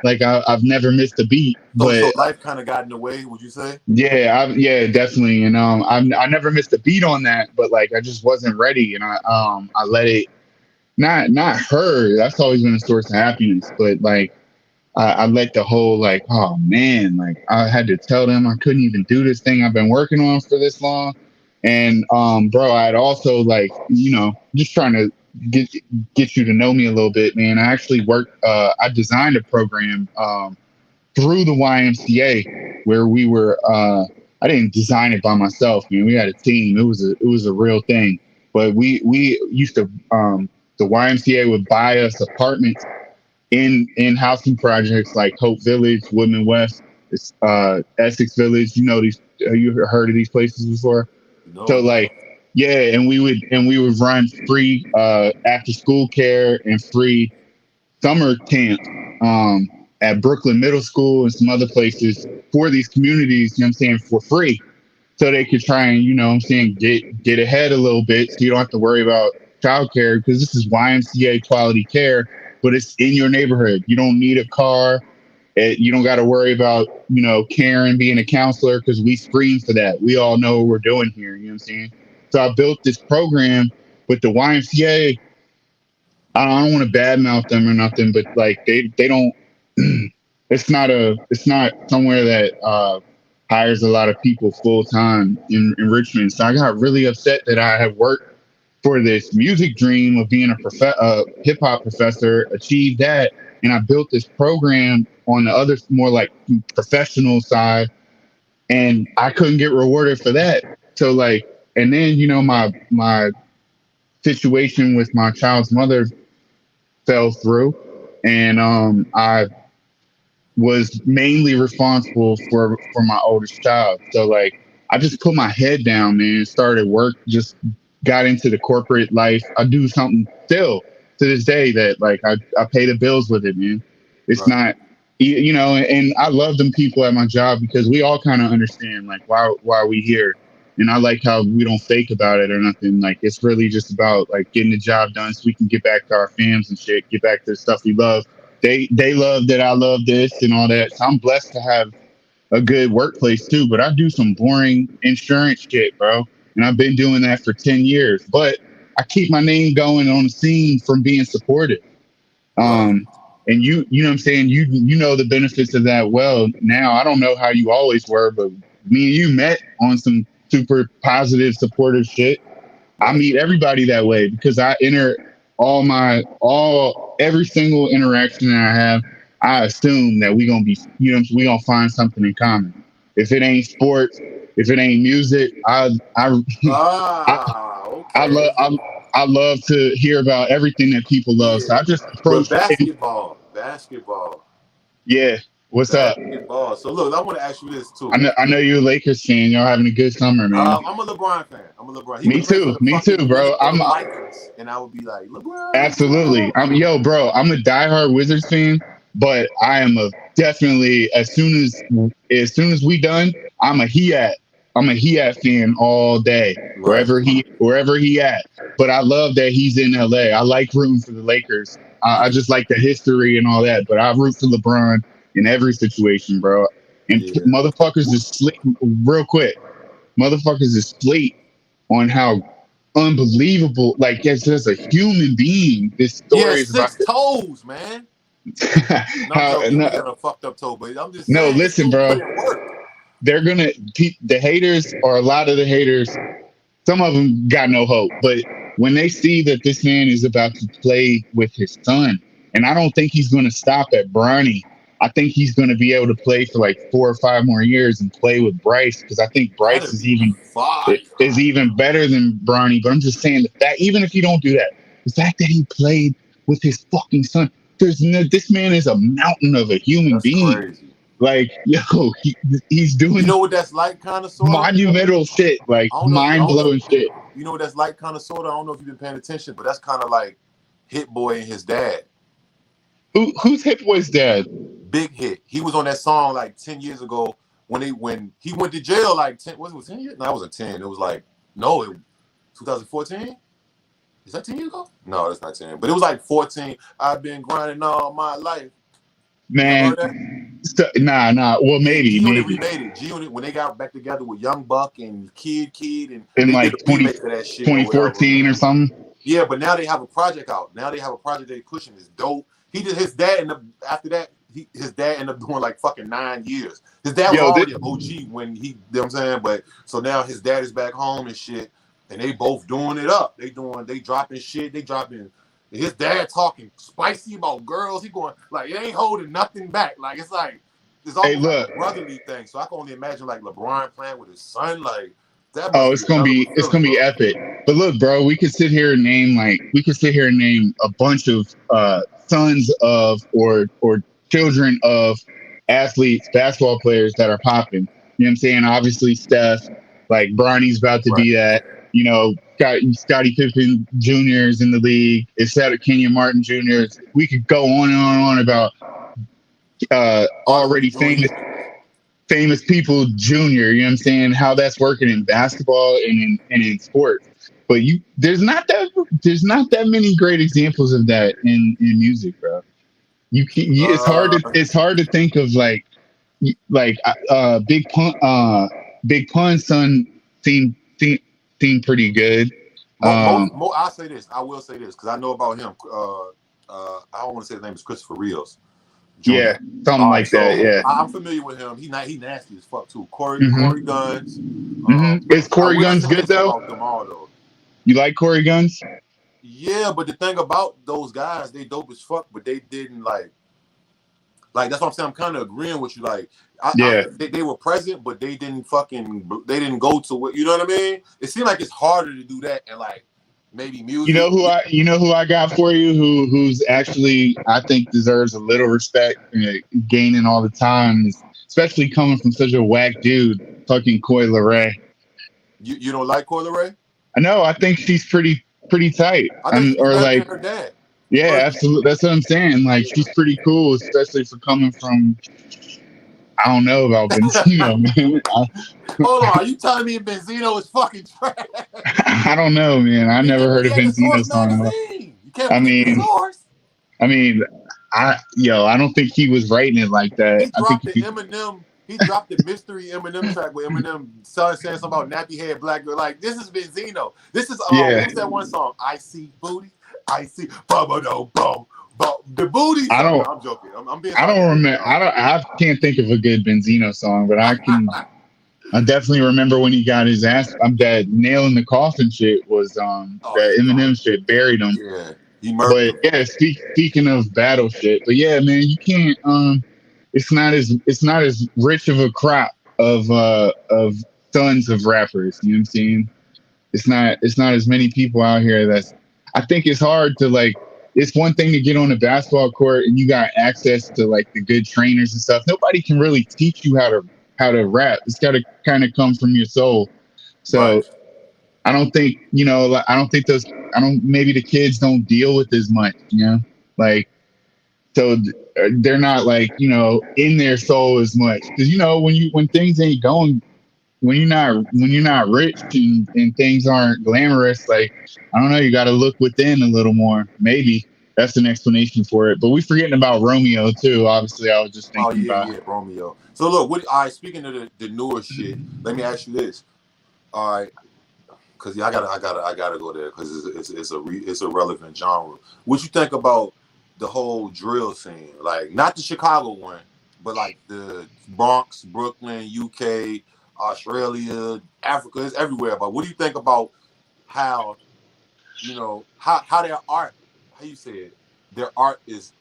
Like I've never missed a beat, So but life kind of got in the way. Would you say? yeah, definitely. And I never missed a beat on that, but like I just wasn't ready, and I let it not her. That's always been a source of happiness, but like I let the whole like, oh man, like I had to tell them I couldn't even do this thing I've been working on for this long. And bro, I'd also like, just trying to get get you to know me a little bit, man. I actually worked I designed a program through the YMCA where we were I didn't design it by myself, man. We had a team. It was a real thing. But we used to the YMCA would buy us apartments in housing projects like Hope Village, Woodman West, Essex Village. You know these. You heard of these places before? No, So like no. Yeah, and we would run free after school care and free summer camps at Brooklyn Middle School and some other places for these communities, you know what I'm saying, for free. So they could try and, you know what I'm saying, get ahead a little bit so you don't have to worry about childcare because this is YMCA quality care, but it's in your neighborhood. You don't need a car. You don't got to worry about, you know, Karen being a counselor because we scream for that. We all know what we're doing here. You know what I'm saying? So I built this program with the YMCA. I don't want to badmouth them or nothing, but like they don't. It's not somewhere that hires a lot of people full time in Richmond. So I got really upset that I had worked for this music dream of being a hip hop professor, achieved that, and I built this program on the other more like professional side, and I couldn't get rewarded for that. So like, and then you know my situation with my child's mother fell through, and I was mainly responsible for my oldest child. So like I just put my head down, man, and started work, just got into the corporate life. I do something still to this day that like I pay the bills with it, man. It's Right. not you know, and I love them people at my job because we all kind of understand like why we here. And I like how we don't fake about it or nothing. Like it's really just about like getting the job done so we can get back to our fams and shit, get back to the stuff we love. They love that I love this and all that. So I'm blessed to have a good workplace too. But I do some boring insurance shit, bro. And I've been doing that for 10 years. But I keep my name going on the scene from being supported. Right. Um, and you know what I'm saying? You know the benefits of that well now. I don't know how you always were, but me and you met on some super positive, supportive shit. I Right. meet everybody that way because I enter every single interaction that I have. I assume that we gonna be, you know, we gonna find something in common. If it ain't sports, if it ain't music, I Ah, I love okay. I love to hear about everything that people love. Yeah. So I just But approach and basketball, yeah, what's up? basketball. So look, I want to ask you this I too. know you're a Lakers fan. Y'all having a good summer, man. I'm a LeBron fan. I'm a LeBron. He Me would play for too. the Me too, fucking bro. Minnesota Vikings, and I would be like, LeBron, Absolutely. LeBron. Bro, I'm a diehard Wizards fan, but I am a definitely as soon as we done, I'm a he at. I'm a he at fan all day, Right. wherever he at. But I love that he's in LA. I like rooting for the Lakers. I just like the history and all that. But I root for LeBron in every situation, bro. And Yeah. motherfuckers is sleep real quick. Motherfuckers is sleep on how unbelievable. Like, as just a human being, this He has story is about 6 toes, man. No, I'm how. joking. No, He got a fucked up toe, but I'm just no, saying this listen, dude bro. put in work. They're gonna the haters, or a lot of the haters. Some of them got no hope, but when they see that this man is about to play with his son, and I don't think he's going to stop at Bronny. I think he's going to be able to play for like 4 or 5 more years and play with Bryce because I think Bryce That'd is be fire. even better than Bronny. But I'm just saying the fact, even if you don't do that, the fact that he played with his fucking son, this man is a mountain of a human That's being. crazy. Like, yo, he's You doing know what that's like, kind of, sort of? monumental shit, like I don't know. I mind don't know. blowing shit. You know what that's like, kind of, sort of? I don't know if you've been paying attention, but that's kind of like Hit Boy and his dad. Who's Hit Boy's dad? Big Hit. He was on that song like 10 years ago when he went to jail like 10, was it 10 years? No, it wasn't 10. It was like, no, 2014? Is that 10 years ago? No, that's not 10. But it was like 14. I've been grinding all my life. You never Man, heard that? nah. Well, Yeah, maybe, G Unit maybe remade it. G Unit, when they got back together with Young Buck and Kid, and in they did like a remake of that shit or whatever. 2014 or something. Yeah, but now they have a project out. Now they have a project they pushing. It's dope. He did his dad ended up after that. His dad ended up doing like fucking 9 years. His dad was Yo, already an OG when he, you know what I'm saying? But so now his dad is back home and shit, and they both doing it up. They dropping shit. They dropping. His dad talking spicy about girls. He going like it ain't holding nothing back. Like it's like it's hey, almost like look. a brotherly thing. So I can only imagine like LeBron playing with his son. Like that Oh, must be a hell of a it's feeling, gonna be bro. epic. But look, bro, we could sit here and name a bunch of sons of or children of athletes, basketball players that are popping. You know what I'm saying? Obviously, Steph, like Bronny's about to Right. be that. You know, got Scottie Pippen Jr.'s in the league. It's out of Kenyon Martin Jr.'s. We could go on and on and on about Hardaway already Jr. famous people junior, you know what I'm saying? How that's working in basketball and in sports. But there's not that many great examples of that in music, bro. Uh, It's hard to think of like Big Pun's son seemed pretty good. I'll say this. I will say this because I know about him. I don't want to say his name is Christopher Rios Jr. Yeah, something All right, like that. so Yeah. I'm familiar with him. He nasty as fuck too. Corey Mm-hmm. Guns. Mm-hmm. Is I Corey will Guns say good this though? about them all though. You like Corey Guns? Yeah, but the thing about those guys, they dope as fuck, but they didn't like that's what I'm saying. I'm kind of agreeing with you. Like, Yeah. they were present, but they didn't go to what you know what I mean. It seemed like it's harder to do that and like maybe music. You know who I got for you who's actually I think deserves a little respect and gaining all the time, especially coming from such a whack dude, fucking Coi Leray. You don't like Coi Leray? I know. I think she's pretty tight. I think she's Or better than like, her dad. yeah, Personally. absolutely. That's what I'm saying. Like, Yeah. she's pretty cool, especially for coming from. I don't know about Benzino, man. Hold on, are you telling me Benzino is fucking trash? I don't know, man. I never heard He of had the Benzino Source song. magazine. You can't I believe the mean, Source. I mean, I don't think he was writing it like that. He I think dropped the Eminem. He dropped the mystery Eminem track where Eminem started saying something about nappy head black girl. Like, this is Benzino. This is yeah. what's that one song? I see booty. I see boom. The booty I song. don't. No, I'm joking. I'm being. I don't remember. I can't think of a good Benzino song, but I can. I definitely remember when he got his ass. That nail in the coffin shit was that Eminem shit buried him. Yeah, he murdered But him. yeah, speaking of battle shit, but yeah, man, you can't. It's not as rich of a crop of sons of rappers. You know what I'm saying? It's not as many people out here. I think it's hard to like. It's one thing to get on a basketball court and you got access to like the good trainers and stuff. Nobody can really teach you how to rap. It's got to kind of come from your soul. So Right. I don't think I don't maybe the kids don't deal with as much, you know, like so they're not like in their soul as much because when things ain't going when you're not rich and things aren't glamorous, like I don't know, you got to look within a little more. Maybe that's an explanation for it. But we forgetting about Romeo too. Obviously, I was just Oh thinking about. yeah, Romeo. So look, all right. Speaking of the newer shit, let me ask you this. All right, because yeah, I gotta go there because it's a relevant genre. What you think about the whole drill scene? Like not the Chicago one, but like the Bronx, Brooklyn, UK, Australia, Africa, it's everywhere. But what do you think about how how their art? How you say it? Their art is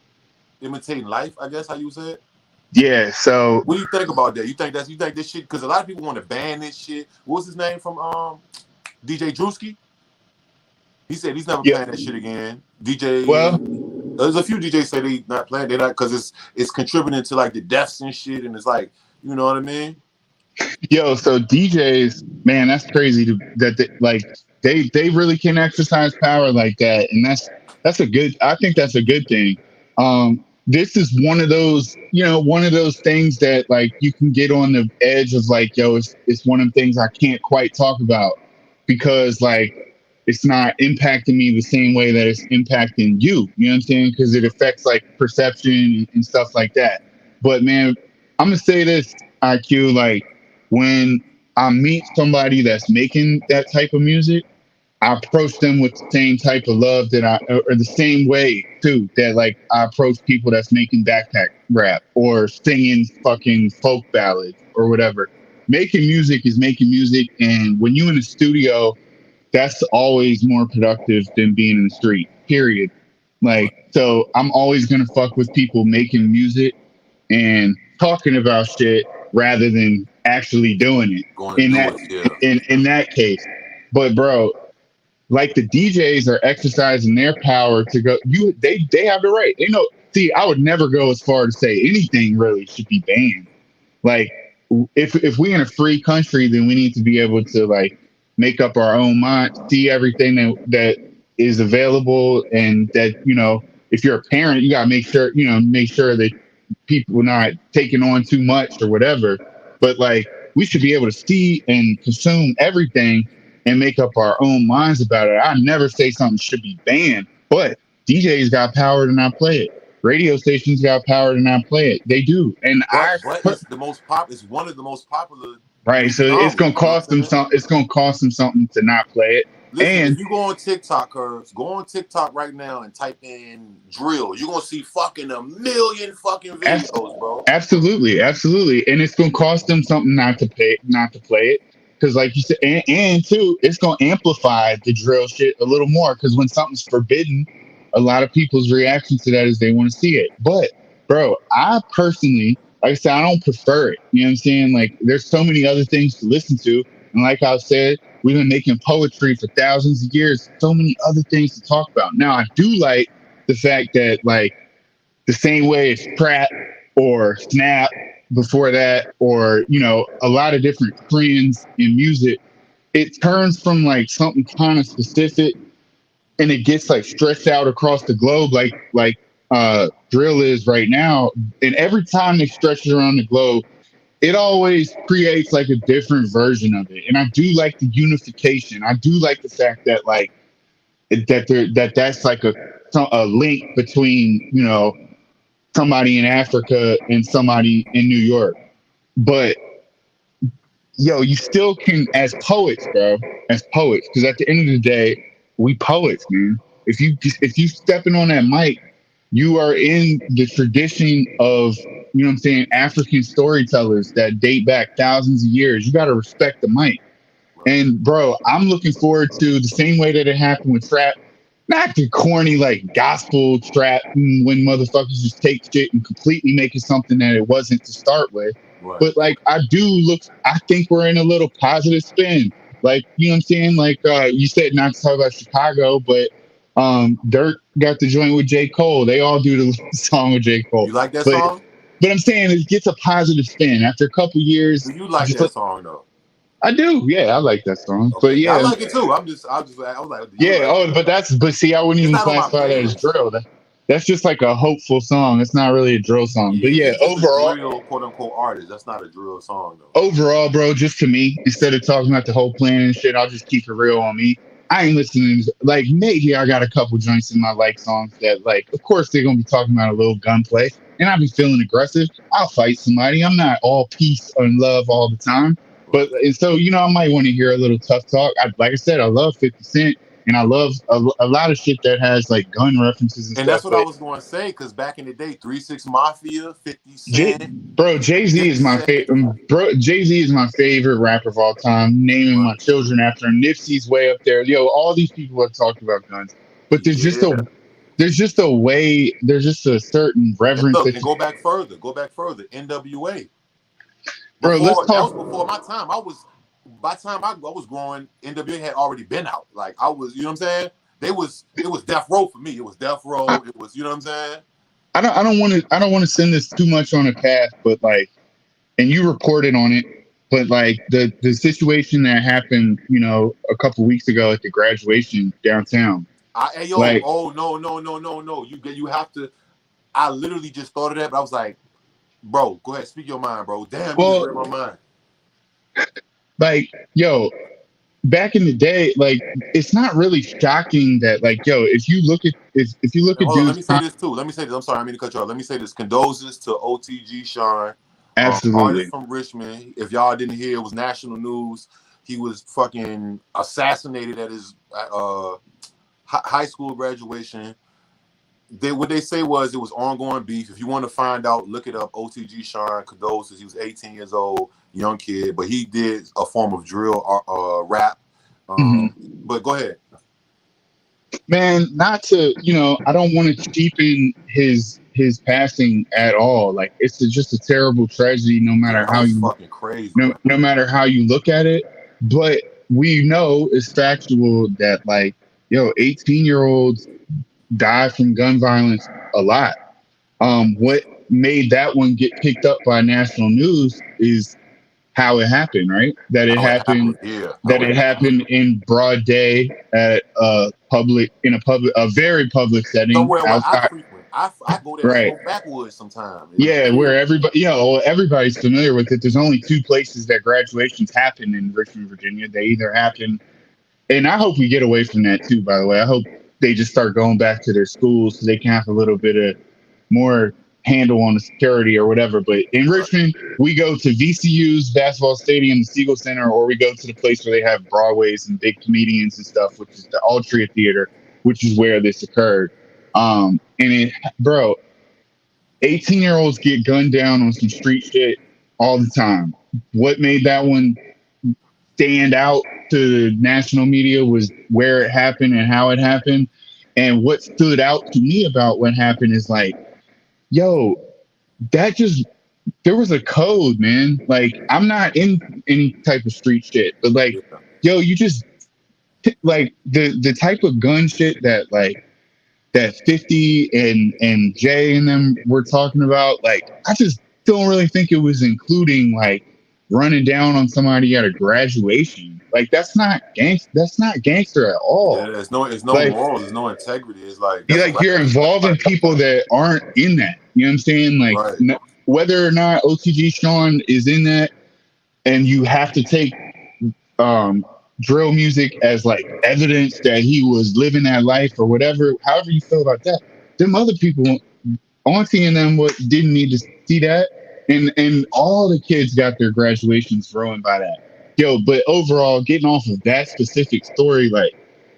imitating life. I guess how you say it. Yeah. So What do you think about that? You think this shit? Because a lot of people want to ban this shit. What's his name from DJ Drewski? He said he's never yeah. playing that shit again. DJ, Well, there's a few DJs say they not playing. They're not because it's contributing to like the deaths and shit, and it's like you know what I mean. yo, so DJs, man, that's crazy they really can exercise power like that, and that's a good. I think that's a good thing. This is one of those things that like you can get on the edge of like, yo, it's one of the things I can't quite talk about because like it's not impacting me the same way that it's impacting you. You know what I'm saying? Because it affects like perception and stuff like that. But man, I'm gonna say this, IQ, like when I meet somebody that's making that type of music, I approach them with the same type of love or the same way too, that like I approach people that's making backpack rap or singing fucking folk ballads or whatever. Making music is making music. And when you in the studio, that's always more productive than being in the street, period. Like, so I'm always going to fuck with people making music and talking about shit rather than actually doing it Going to do it, yeah. in that case. But bro, like the DJs are exercising their power to go. They have the right. They know. See, I would never go as far to say anything really should be banned. Like if we in a free country, then we need to be able to like make up our own mind, see everything that is available, and that if you're a parent, you gotta make sure that people not taking on too much or whatever. But like we should be able to see and consume everything and make up our own minds about it. I never say something should be banned, but DJs got power to not play it. Radio stations got power to not play it. They do, and But it's the most pop. It's one of the most popular right. new So it's genres. gonna You know what cost I'm them saying? some. It's gonna cost them something to not play it. Listen, if And you go on TikTok, Curbs, go on TikTok right now and type in drill. You're gonna see fucking a million fucking videos, bro. absolutely, absolutely, and it's gonna cost them something not to play it. Because, like you said, and too, it's gonna amplify the drill shit a little more. Because when something's forbidden, a lot of people's reaction to that is they want to see it. But, bro, I personally, like I said, I don't prefer it. You know what I'm saying? Like, there's so many other things to listen to, and like I said, we've been making poetry for thousands of years. So many other things to talk about. Now, I do like the fact that, like, the same way as trap or snap before that, or a lot of different trends in music, it turns from like something kind of specific and it gets like stretched out across the globe, like drill is right now. And every time they stretch it around the globe, it always creates like a different version of it. And I do like the unification. I do like the fact that like that's like a link between somebody in Africa and somebody in New York. But yo, you still can, as poets, bro, as poets, because at the end of the day, we poets, man. If you stepping on that mic, you are in the tradition of what I'm saying, African storytellers that date back thousands of years. You got to respect the mic. And bro, I'm looking forward to the same way that it happened with trap, not the corny like gospel trap when motherfuckers just take shit and completely make it something that it wasn't to start with. Right. But like I think we're in a little positive spin. Like, you know what I'm saying? Like you said not to talk about Chicago, but Dirk got the joint with J. Cole. They all do the song with J. Cole. You like that But song? but I'm saying it gets a positive spin. After a couple years, Do you like just that song though? I do. Yeah, I like that song. Okay, But yeah, I yeah, like it too. I was like, do you yeah. like Oh, it? but see, I wouldn't It's even not on my classify that as playlist. drill. That's just like a hopeful song. It's not really a drill song. But Yeah, yeah, he's just a drill quote unquote artist. That's not a drill song though. overall, bro, just to me, instead of talking about the whole plan and shit, I'll just keep it real on me. I ain't listening to, like, maybe I got a couple joints in my like songs that, like, of course they're gonna be talking about a little gunplay, and I'll be feeling aggressive. I'll fight somebody. I'm not all peace and love all the time, Right. but and so I might want to hear a little tough talk. Like I said, I love 50 Cent, and I love a lot of shit that has like gun references and And that's stuff. what I But was going to say because back in the day, 3 6 Mafia, 50 Cent, Bro, Jay Z is my Dipset. favorite. Bro, Jay Z is my favorite rapper of all time. Naming Right. my children after him. Nipsey's way up there. Yo, all these people have talked about guns, but Yeah. there's just a certain And reverence look, that and go back further. Go back further. NWA. bro. Let's Before that was talk, before my time. By the time I was growing, NWA had already been out. Like I was, you know what I'm saying? It was Death Row for me. It was Death Row. It was, you know what I'm saying? I don't want to send this too much on a path, but like, and you reported on it, but like the situation that happened, a couple weeks ago at the graduation downtown, Hey yo, like, oh no. You have to. I literally just thought of that, but I was like, bro, go ahead, speak your mind, bro. Damn, you just read well, my mind. like, yo, back in the day, like it's not really shocking that like, yo, if you look And at hold on, let dudes, me say this too. Let me say this. I'm sorry, I mean to cut you off. Let me say this. Condolences to OTG Sean, artist absolutely, from Richmond. If y'all didn't hear, it was national news. He was fucking assassinated at his high school graduation. What they say was it was ongoing beef. If you want to find out, look it up. OTG Sean, condolences. He was 18 years old, young kid, but he did a form of drill rap. hmm But go ahead. man. Not to, I don't want to cheapen his passing at all. Like just a terrible tragedy, no Yeah, matter that was fucking crazy, bro. no matter how you look at it. But we know it's factual that like, yo, 18-year-olds die from gun violence a lot. What made that one get picked up by national news is how it happened, right? That it How it happened, happened, yeah. that How it it happened. happened in broad day at a very public setting Somewhere where I outside, frequent. I go there and right? go backwoods sometime. And Yeah, yeah, where everybody, everybody's familiar with it. There's only two places that graduations happen in Richmond, Virginia. They either happen, and I hope we get away from that too. By the way, I hope they just start going back to their schools so they can have a little bit of more handle on the security or whatever. But in right. Richmond, we go to VCU's basketball stadium, the Siegel Center, or we go to the place where they have Broadways and big comedians and stuff, which is the Altria Theater, which is where this occurred. And it, bro, 18-year-olds get gunned down on some street shit all the time. What made that one stand out to the national media was where it happened and how it happened. And what stood out to me about what happened is like, yo, that just there was a code, man. Like I'm not in any type of street shit, but like, Yeah. yo, you just like the type of gun shit that like that 50 and Jay and them were talking about, like I just don't really think it was including like running down on somebody at a graduation. Like that's not gangster at Yeah, all. there's no Like morals, there's no integrity. It's like you that's like you're reckless. involving people that aren't in that. You know what I'm saying? Like Right. no, whether or not OTG Sean is in that, and you have to take um, drill music as like evidence that he was living that life or whatever. However you feel about that, them other people auntie and them what didn't need to see that, and all the kids got their graduations ruined by that. Yo, but overall, getting off of that specific story, like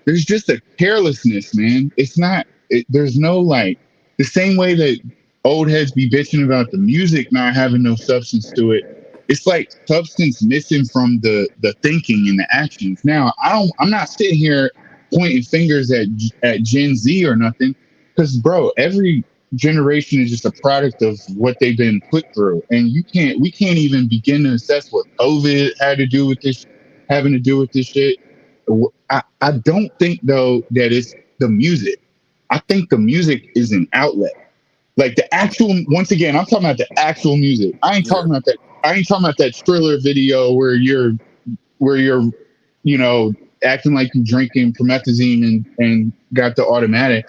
there's just a carelessness, man. It's not. There's no like the same way that old heads be bitching about the music not having no substance to it. It's like substance missing from the thinking and the actions. Now, I'm not sitting here pointing fingers at Gen Z or nothing, because bro, every generation is just a product of what they've been put through, and we can't even begin to assess what COVID had to do with this, having to do with this shit. I don't think though that it's the music. I think the music is an outlet. Like the actual, once again, I'm talking about the actual music. I ain't Yeah. talking about that. I ain't talking about that Thriller video where you're, acting like you're drinking promethazine and got the automatic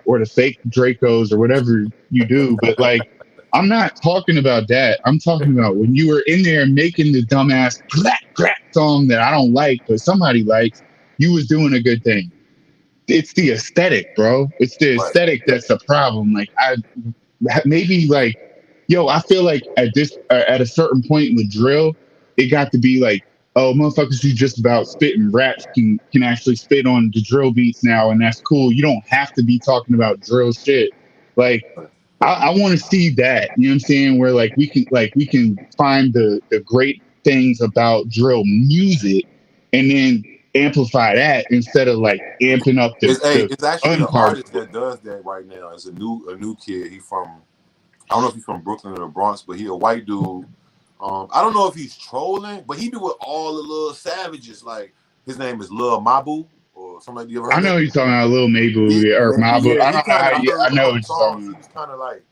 or the fake Dracos or whatever you do. But like, I'm not talking about that. I'm talking about when you were in there making the dumbass crack crack song that I don't like, but somebody likes. You was doing a good thing. It's the aesthetic, bro. It's the Right. aesthetic that's the problem. Like I maybe like, yo, I feel like at a certain point with drill, it got to be like, oh, motherfuckers who just about spitting raps can actually spit on the drill beats now, and that's cool. You don't have to be talking about drill shit. Like I want to see that. You know what I'm saying? Where like we can find the great things about drill music, and then amplify that instead of like amping up the It's actually gun an part. artist that does that right now. It's a new kid. He from I don't know if he's from Brooklyn or the Bronx, but he a white dude. I don't know if he's trolling, but he be with all the little savages. Like his name is Lil Mabu or something like that. You ever I heard know that? you're talking about Lil Yeah, Mabu or maybe. Mabu. Yeah, I he don't know kind how. of. I I heard a know what couple you're songs. talking He about. was kind of like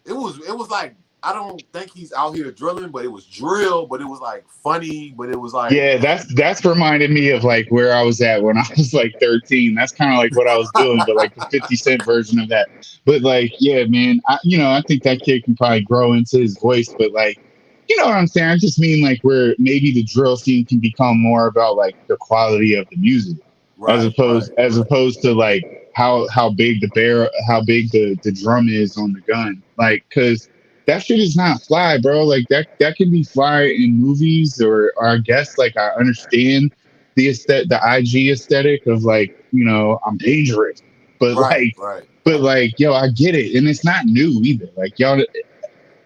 it was like I don't think he's out here drilling, but it was drill, but it was like funny, but it was like Yeah, that's reminded me of like where I was at when I was like 13. That's kind of like what I was doing, but like the 50 Cent version of that. But like, yeah, man, I think that kid can probably grow into his voice, but like, you know what I'm saying? I just mean like where maybe the drill scene can become more about like the quality of the music right, right, as right, opposed to like how big the drum is on the gun. Like, cause that shit is not fly, bro. Like that can be fly in movies or I guess like I understand the IG aesthetic of like, I'm dangerous. But right, like right. yo, I get it. And it's not new either. Like y'all,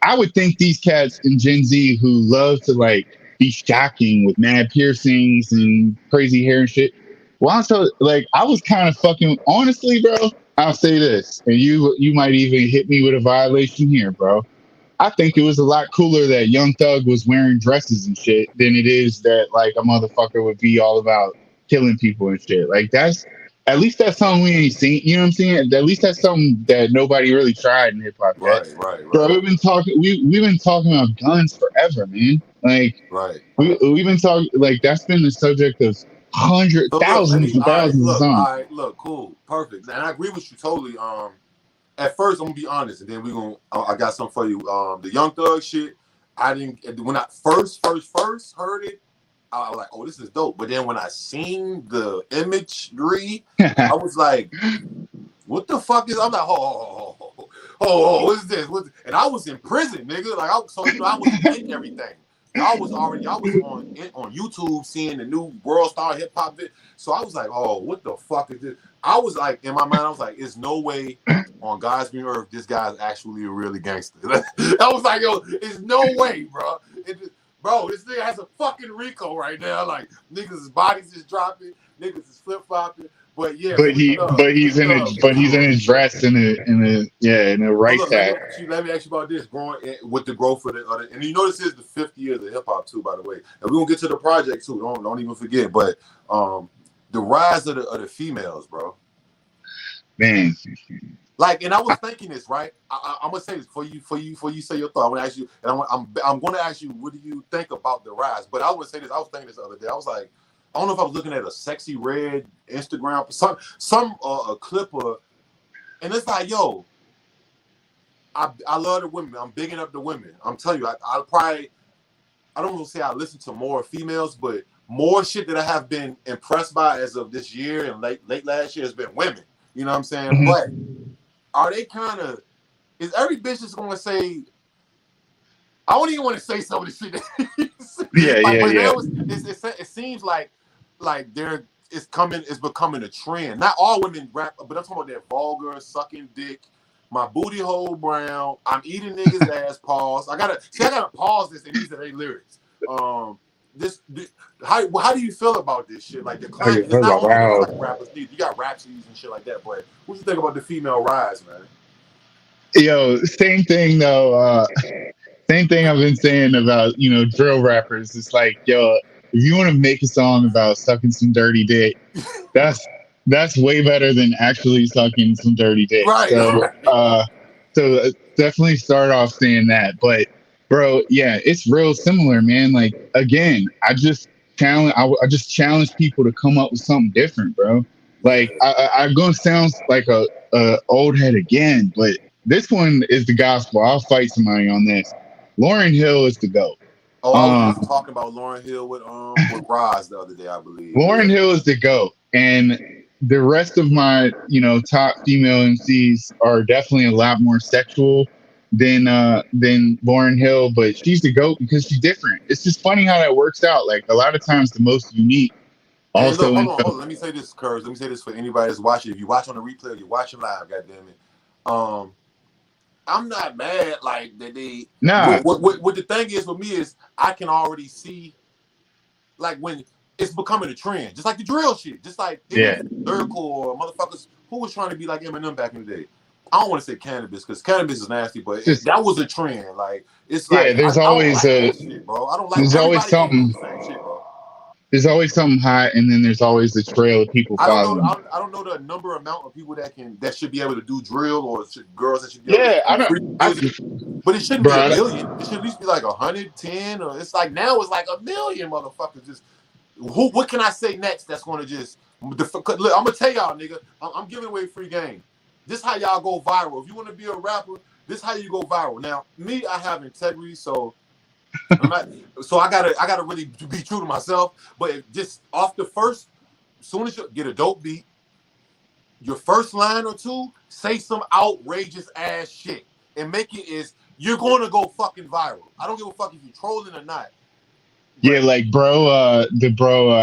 I would think these cats in Gen Z who love to like be shocking with mad piercings and crazy hair and shit. Well, also like I was kind of fucking honestly, bro. I'll say this, and you might even hit me with a violation here, bro. I think it was a lot cooler that Young Thug was wearing dresses and shit than it is that like a motherfucker would be all about killing people and shit. Like at least that's something we ain't seen. You know what I'm saying? At least that's something that nobody really tried in hip hop yet. Right, right, Bro, right. we've been talking about guns forever, man. Like Right. we've been talking, like that's been the subject of So look, let me. All right, thousands of look. songs. All right, look. Cool, perfect. And I agree with you totally. At first I'm gonna be honest, and then we gonna. I got something for you. The Young Thug shit. I didn't when I first heard it. I was like, oh, this is dope. But then when I seen the imagery, I was like, what the fuck is? I'm like, what is this? And I was in prison, nigga. Like, so you know, I was in everything. Y'all was on YouTube seeing the new World Star Hip Hop vid. So I was like, oh, what the fuck is this? I was like, in my mind, I was like, there's no way on God's green earth this guy's actually a really gangster. I was like, yo, there's no way, bro. Bro, this nigga has a fucking Rico right now. Like, niggas' bodies is dropping, niggas is flip flopping. But yeah, free thug, but he's in his dress in a so rice look, let me hat. ask you. Let me ask you about this. With the growth of the, and you know this is the 5th year of the hip hop too, by the way. And we're gonna get to the project too. Don't even forget. But the rise of the females, bro. Man, Like, and I was thinking this, right? I'm gonna say this for you say your thought. I'm gonna ask you, and I'm gonna ask you, what do you think about the rise? But I was gonna say this. I was thinking this the other day. I was like, I don't know if I was looking at a Sexy Red Instagram, some a clip of, and it's like, yo, I love the women. I'm bigging up the women. I'm telling you, I don't want to say I listen to more females, but more shit that I have been impressed by as of this year and late last year has been women. You know what I'm saying? Mhm. But are they kind of? Is every bitch just gonna say? I don't even want to say some of the shit. Like, but yeah. there was. It seems like it's becoming a trend. Not all women rap, but I'm talking about that vulgar sucking dick. My booty hole brown. I'm eating niggas ass. Pause. I gotta pause this, and these are their lyrics. How do you feel about this shit? Like the climate. It's not only the Wow. black rappers. You got Rhapsodies and shit like that. But what you think about the female rise, man? Yo, same thing though. Same thing I've been saying about drill rappers. It's like, yo, if you want to make a song about sucking some dirty dick, that's that's way better than actually sucking some dirty dick. Right. So definitely start off saying that. But bro, yeah, it's real similar, man. Like again, I just challenge people to come up with something different, bro. Like I'm gonna sound like a old head again, but this one is the gospel. I'll fight somebody on this. Lauryn Hill is the GOAT. Oh, I was Um, just talking about Lauryn Hill with Roz the other day, I believe. Yeah. Lauryn Hill is the GOAT. And the rest of my, top female MCs are definitely a lot more sexual than Lauryn Hill, but she's the GOAT because she's different. It's just funny how that works out. Like a lot of times the most unique And look, also hold ends on, up. hold on. Let me say this, Curves. Let me say this for anybody that's watching. If you watch on the replay or you watching live, goddamn it. I'm not mad like that they. Nah, What the thing is with me is I can already see like when it's becoming a trend, just like the drill shit, just like yeah. lyrical or motherfuckers who was trying to be like Eminem back in the day. I don't want to say cannabis because cannabis is nasty, but Just that was a trend. Like it's yeah, like I don't like that shit, bro. I don't like there's always everybody can't do something the same shit, bro. there's always something hot and then there's always the trail of people I don't know. following. I don't know the amount of people that should be able to do drill or girls that should be able to Yeah, I do don't free music. But it shouldn't be a bro. million. It should at least be like 110, or it's like now it's like a million motherfuckers. Just what can I say next? That's gonna just look. I'm gonna tell y'all, nigga. I'm giving away free game. This how y'all go viral. If you want to be a rapper, this how you go viral. Now, me, I have integrity, so I'm not. So I gotta really be true to myself. But just off the first, as soon as you get a dope beat, your first line or two, say some outrageous ass shit and make it is you're gonna go fucking viral. I don't give a fuck if you're trolling or not. Yeah, But like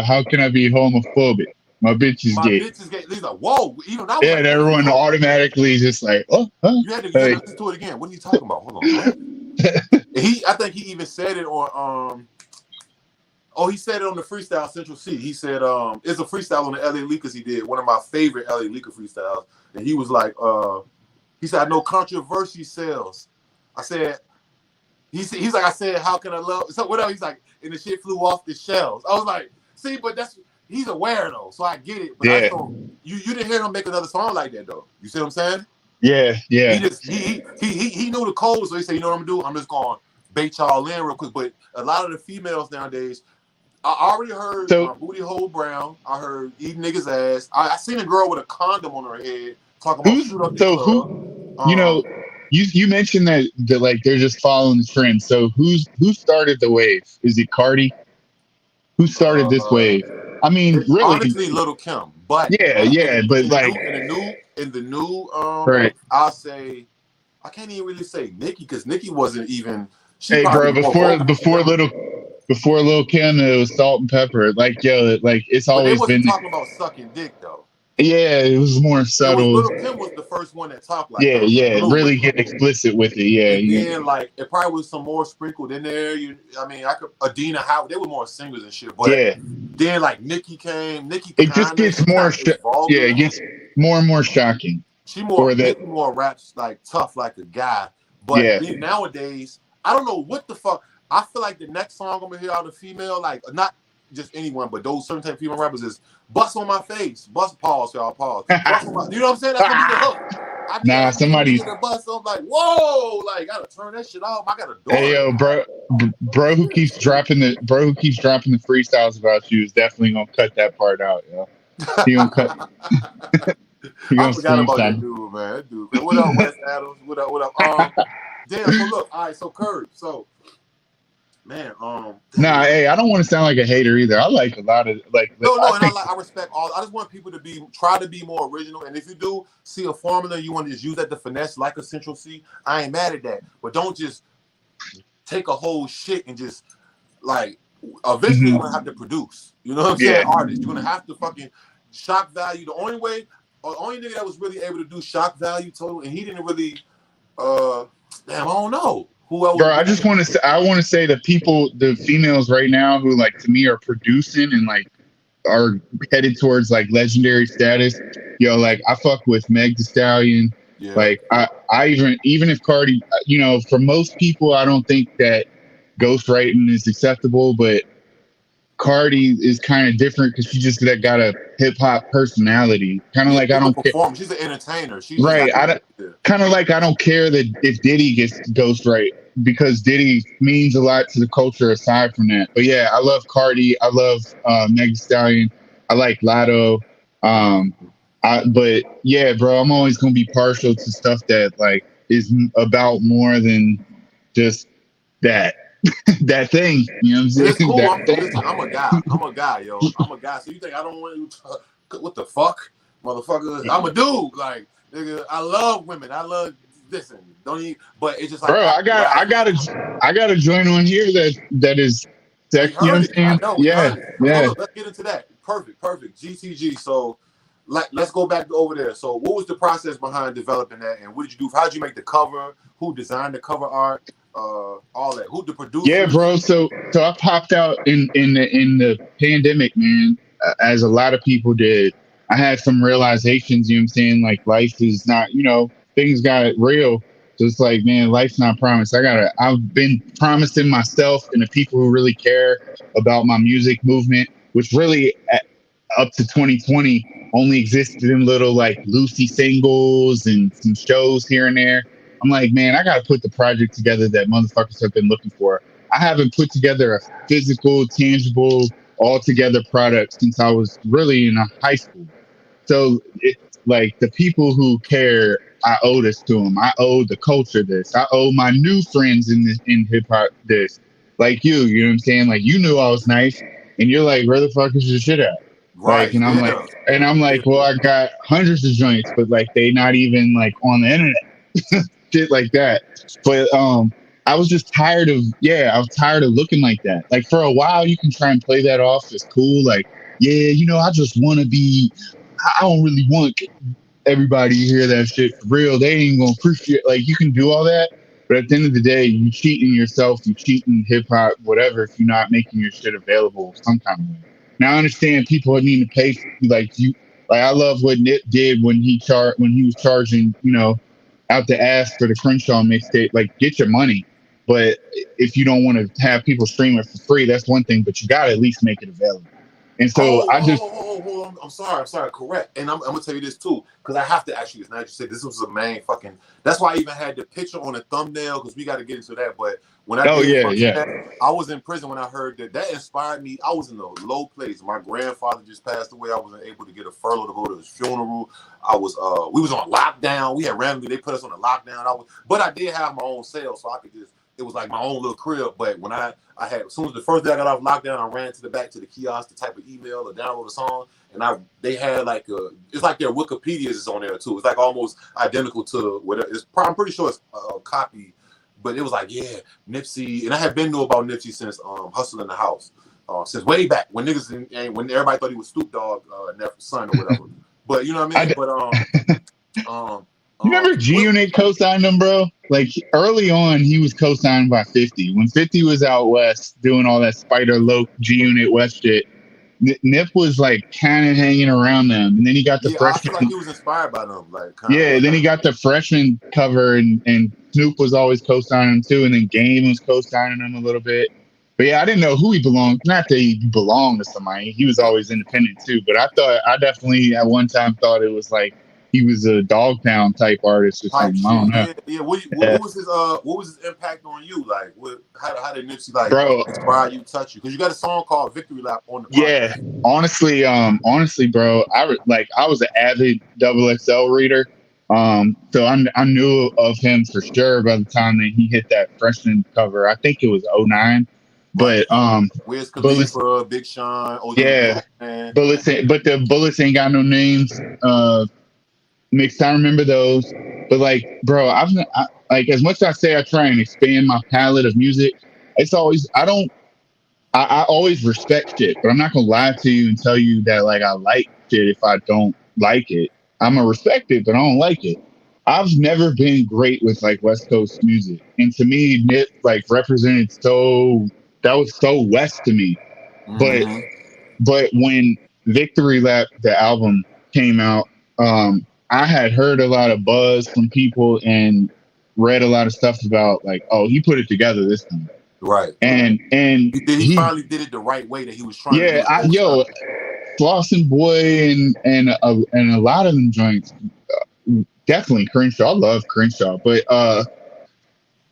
how can I be homophobic? My bitch is my gay. bitch is gay. He's like, whoa. Even I was Yeah, like, and what are you everyone talking about? automatically just like, oh, huh? You had to Like, listen to it again. What are you talking about? Hold on, what? I think he even said it on he said it on the freestyle Central C. He said it's a freestyle on the LA Leakers he did, one of my favorite LA Leaker freestyles. And he was like, he said, I know controversy sells. I said, he's like, I said, how can I love? So what else? He's like, and the shit flew off the shelves. I was like, see, but he's aware though, so I get it. But I yeah, just don't. You didn't hear him make another song like that though. You see what I'm saying? yeah, He yeah. just he knew the code, so he said, you know what I'm gonna do? I'm just going bait y'all in real quick. But a lot of the females nowadays, I already heard So Booty Hole Brown. I heard Eat Niggas Ass. I seen a girl with a condom on her head talking about who's shoot up the so club. who you know you mentioned that like they're just following the trend. So who started the wave? Is it Cardi? Who started this Uh, wave? I mean, it's really, honestly Little Kim, but yeah, yeah, but like, in the new right. I'll say I can't even really say Nicki because Nicki wasn't even she Hey, probably bro, was more vocal. before Lil Kim, it was Salt and Pepper. Like, yo, like it's But they always wasn't been. talking about sucking dick though. Yeah, it was more It was subtle. Little Kim was the first one that talked like Yeah, that. yeah, Blue was really like, get explicit with it. Yeah, and yeah, then like it probably was some more sprinkled in there. I mean, I could Adina Howard. They were more singers and shit. But yeah. then like Nicki came. Nicki It just gets she's more. not as Yeah, it vulgar. gets more and more shocking. Nicki more raps like tough like a guy. But Yeah. then nowadays, I don't know what the fuck. I feel like the next song I'm gonna hear out of female, like not just anyone, but those certain type of female rappers is "Bust on My Face." Bust pause, y'all pause. Bust on my, you know what I'm saying? That's gonna be the hook. I be Nah, like, I need a somebody's. nigga to bust. So I'm like, whoa, like gotta turn that shit off. I got a Hey, daughter. yo, bro, who keeps dropping the freestyles about you is definitely gonna cut that part out, yo. He gonna cut. He I gonna forgot about that screenshot. dude, man. That dude. What up, Wes Adams? What up? What up? Damn. So look, all right. So Kurt. So man, Nah, hey, I don't want to sound like a hater either. I like a lot of like. no, I and think. I respect all. I just want people to try to be more original. And if you do see a formula, you want to just use that to finesse like a Central C. I ain't mad at that, but don't just take a whole shit and just like. Eventually, you're gonna have to produce. You know what I'm saying? Artists, you're gonna have to fucking shock value. The only way, or the only nigga that was really able to do shock value total, and he didn't really. Damn, I don't know who else. Bro, I just want to say, the people, the females right now who like to me are producing and like are headed towards like legendary status. Yo, like I fuck with Meg Thee Stallion. Yeah. Like I even if Cardi, you know, for most people, I don't think that ghostwriting is acceptable, but Cardi is kind of different because she just got a hip hop personality. Kind of like I don't care. She's an entertainer. She's right. Kind of like I don't care that if Diddy gets ghostwrite because Diddy means a lot to the culture aside from that. But yeah, I love Cardi. I love Meg Thee Stallion. I like Lotto. But yeah, bro, I'm always gonna be partial to stuff that like is about more than just that. That thing, you know what I'm saying? It's cool. Listen, I'm a guy, yo. I'm a guy. So you think I don't want to? What the fuck, motherfucker? I'm a dude. Like, nigga, I love women. I love. Listen, don't even. But it's just like, bro, I got a joint on here that is. We You know what I'm saying? I know. We heard it. Yeah. So look, let's get into that. Perfect. GTG. So, let's go back over there. So, what was the process behind developing that, and what did you do? How did you make the cover? Who designed the cover art? All that. Who the producer? Yeah, bro. So I popped out in the pandemic, man, as a lot of people did. I had some realizations. You know what I'm saying? Like life is not. You know, things got real. So it's like, man, life's not promised. I've been promising myself and the people who really care about my music movement, which really up to 2020 only existed in little like Lucy singles and some shows here and there. I'm like, man, I got to put the project together that motherfuckers have been looking for. I haven't put together a physical, tangible, all together product since I was really in high school. So it's like the people who care, I owe this to them. I owe the culture this. I owe my new friends in hip hop this. Like you know what I'm saying? Like you knew I was nice, and you're like, where the fuck is your shit at? Right. Like, and I'm like, well, I got hundreds of joints, but like they not even like on the internet. Shit like that. But I was just tired of I was tired of looking like that. Like for a while you can try and play that off as cool, like, yeah, you know, I just wanna be I don't really want everybody to hear that shit for real. They ain't gonna appreciate like you can do all that. But at the end of the day, you cheating yourself, you cheating hip hop, whatever, if you're not making your shit available some kind of way. Now I understand people need to pay like you like I love what Nip did when he was charging, you know, out the ass for the Crenshaw mixtape. Like, get your money. But if you don't want to have people stream it for free, that's one thing. But you got to at least make it available. And so Oh, I just, hold on. I'm sorry. Correct. And I'm gonna tell you this too, because I have to ask you this. Now that you said this was the main fucking. That's why I even had the picture on the thumbnail, because we got to get into that. But when I oh did yeah, fuck yeah. that, I was in prison when I heard that. That inspired me. I was in a low place. My grandfather just passed away. I wasn't able to get a furlough to go to his funeral. I was we was on lockdown. We had randomly they put us on a lockdown. But I did have my own cell, so I could just. It was like my own little crib. But when I had, as soon as the first day I got off lockdown, I ran to the back to the kiosk to type an email or download a song, and they had like it's like their Wikipedia is on there too. It's like almost identical to what it's. I'm pretty sure it's a copy, but it was like Nipsey, and I had been knew about Nipsey since Hustle in the House, since way back when when everybody thought he was Snoop Dogg son or whatever. But you know what I mean. But you remember G Unit co-signed him, bro? Like early on, he was co-signed by 50. When 50 was out west doing all that Spider Loc G Unit West shit, Nip was like kind of hanging around them, and then he got the I freshman. feel like he was inspired by them, like Yeah, then he got the freshman cover, and Snoop was always co-signing him too, and then Game was co-signing him a little bit. But yeah, I didn't know who he belonged. Not that he belonged to somebody. He was always independent too. But I definitely at one time thought it was like he was a Dogtown type artist or type something. I don't shit. know. Yeah. What was his impact on you? Like, how did Nipsey like Bro, inspire you, touch you? Because you got a song called Victory Lap on the podcast. yeah, honestly, bro, I was an avid Double XL reader. So I knew of him for sure by the time that he hit that freshman cover. I think it was 09. Right. But Wiz Bullets, Khalifa, Big Sean, yeah, man. Bullets, but the Bullets ain't got no names. Mixed, I remember those. But like, bro, like as much as I say I try and expand my palette of music, it's always I always respect shit, but I'm not gonna lie to you and tell you that like I like shit if I don't like it. I'm gonna respect it, but I don't like it. I've never been great with like West Coast music, and to me, Nip like represented that was so West to me. Mm-hmm. But when Victory Lap, the album came out, I had heard a lot of buzz from people and read a lot of stuff about like, oh, he put it together this time. Right. And he finally did it the right way that he was trying to do. Floss and Boy and a lot of them joints, definitely Crenshaw. I love Crenshaw, but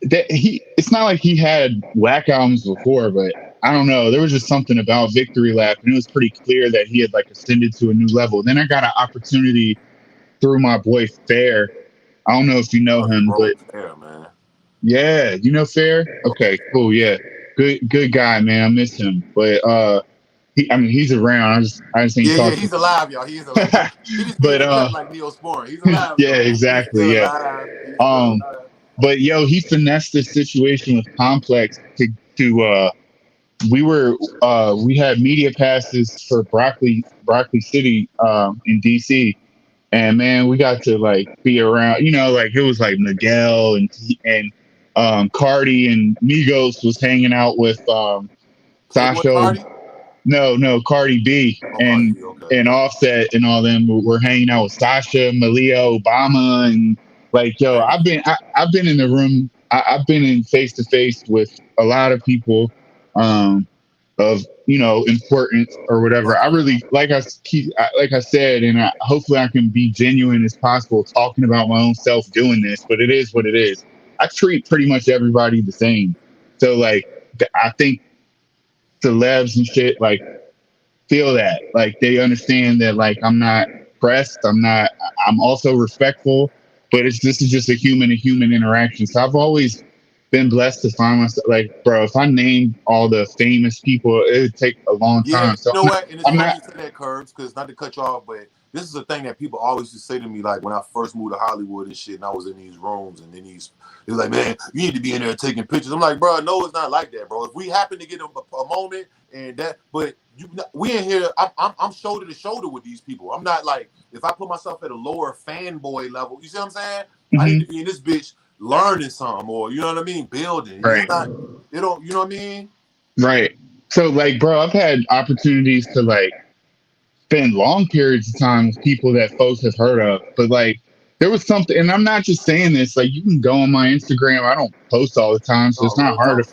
it's not like he had whack albums before, but I don't know. There was just something about Victory Lap, and it was pretty clear that he had like ascended to a new level. Then I got an opportunity through my boy Fair. I don't know if you know him, but Fair, man. Yeah, you know Fair? Okay, cool. Yeah, good guy, man. I miss him, but he's around. I just ain't talking. He's alive, y'all. He's alive. He just but like Neosporin. He's alive. Yeah, exactly. Yeah. But yo, he finessed the situation with Complex to we had media passes for Broccoli City in DC. And man, we got to like be around, like it was like Miguel and Cardi and Migos was hanging out with Sasha. No, Cardi B and Offset and all them were hanging out with Sasha, Malia, Obama, and like yo, I've been in the room. I've been in face to face with a lot of people of importance or whatever. I really like I said, and hopefully I can be genuine as possible talking about my own self doing this. But it is what it is. I treat pretty much everybody the same. So like I think celebs and shit like feel that, like they understand that like I'm not pressed. I'm also respectful, but this is just a human interaction. So I've always been blessed to find myself like, bro, if I named all the famous people, it would take a long time. So you know what? And it's funny you say that, Kirbs, because not to cut you off, but this is a thing that people always used to say to me, like when I first moved to Hollywood and shit, and I was in these rooms, and then it was like, man, you need to be in there taking pictures. I'm like, bro, no, it's not like that, bro. If we happen to get a moment and that, but we in here, I'm shoulder to shoulder with these people. I'm not like, if I put myself at a lower fanboy level, you see what I'm saying? Mm-hmm. I need to be in this bitch learning something, or you know what I mean, building. Right. You know what I mean? Right. So like, bro, I've had opportunities to like spend long periods of time with people that folks have heard of, but like there was something, and I'm not just saying this, like you can go on my Instagram. I don't post all the time, so it's not hard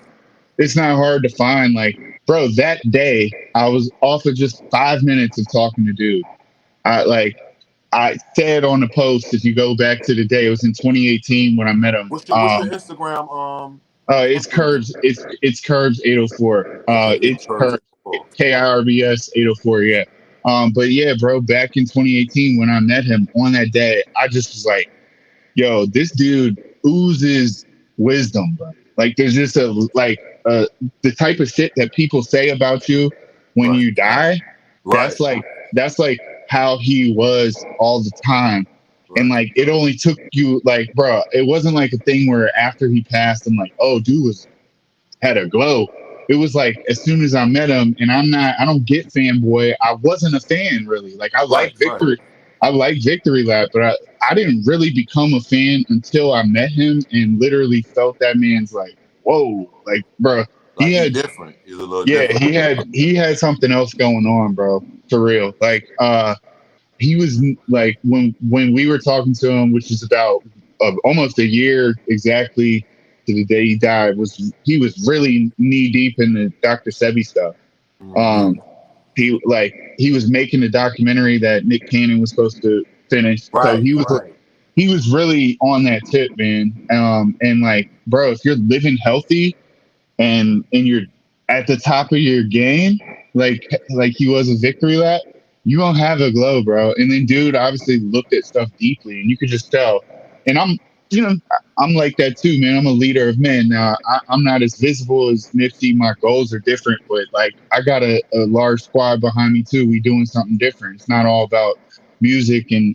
it's not hard to find. Like, bro, that day I was off of just 5 minutes of talking to dude. I like I said on the post, if you go back to the day, it was in 2018 when I met him. What's your Instagram It's handle again? Curbs. It's Curbs 804. Okay, It's Kirbs Curbs Interview. KIRBS 804. Yeah. But yeah, bro, back in 2018 when I met him on that day, I just was like, yo, this dude oozes wisdom, bro. Like there's just the type of shit that people say about you when Right, you die. right, That's like how he was all the time. And right. like it only took you like, bro, it wasn't like a thing where after he passed, I'm like, oh, dude was had a glow. It was like as soon as I met him, and I don't get fanboy. I wasn't a fan really. Like Right, right. I like Victory Lap, but I didn't really become a fan until I met him and literally felt that man's like, whoa, like bro, he Like he had different. He's a little yeah, different. he had something else going on, bro, for real. Like he was like when we were talking to him, which is about almost a year exactly to the day he died, was he was really knee deep in the Dr. Sebi stuff. Hmm. Um, he was making a documentary that Nick Cannon was supposed to finish, so Right, right. he was really on that tip, man. And like, bro, if you're living healthy and you're at the top of your game, like he was a Victory Lap, you don't have a glow, bro. And then dude obviously looked at stuff deeply, and you could just tell. And you know, I'm like that too, man. I'm a leader of men. Now I'm not as visible as Nifty. My goals are different, but like I got a large squad behind me too. We doing something different. It's not all about music and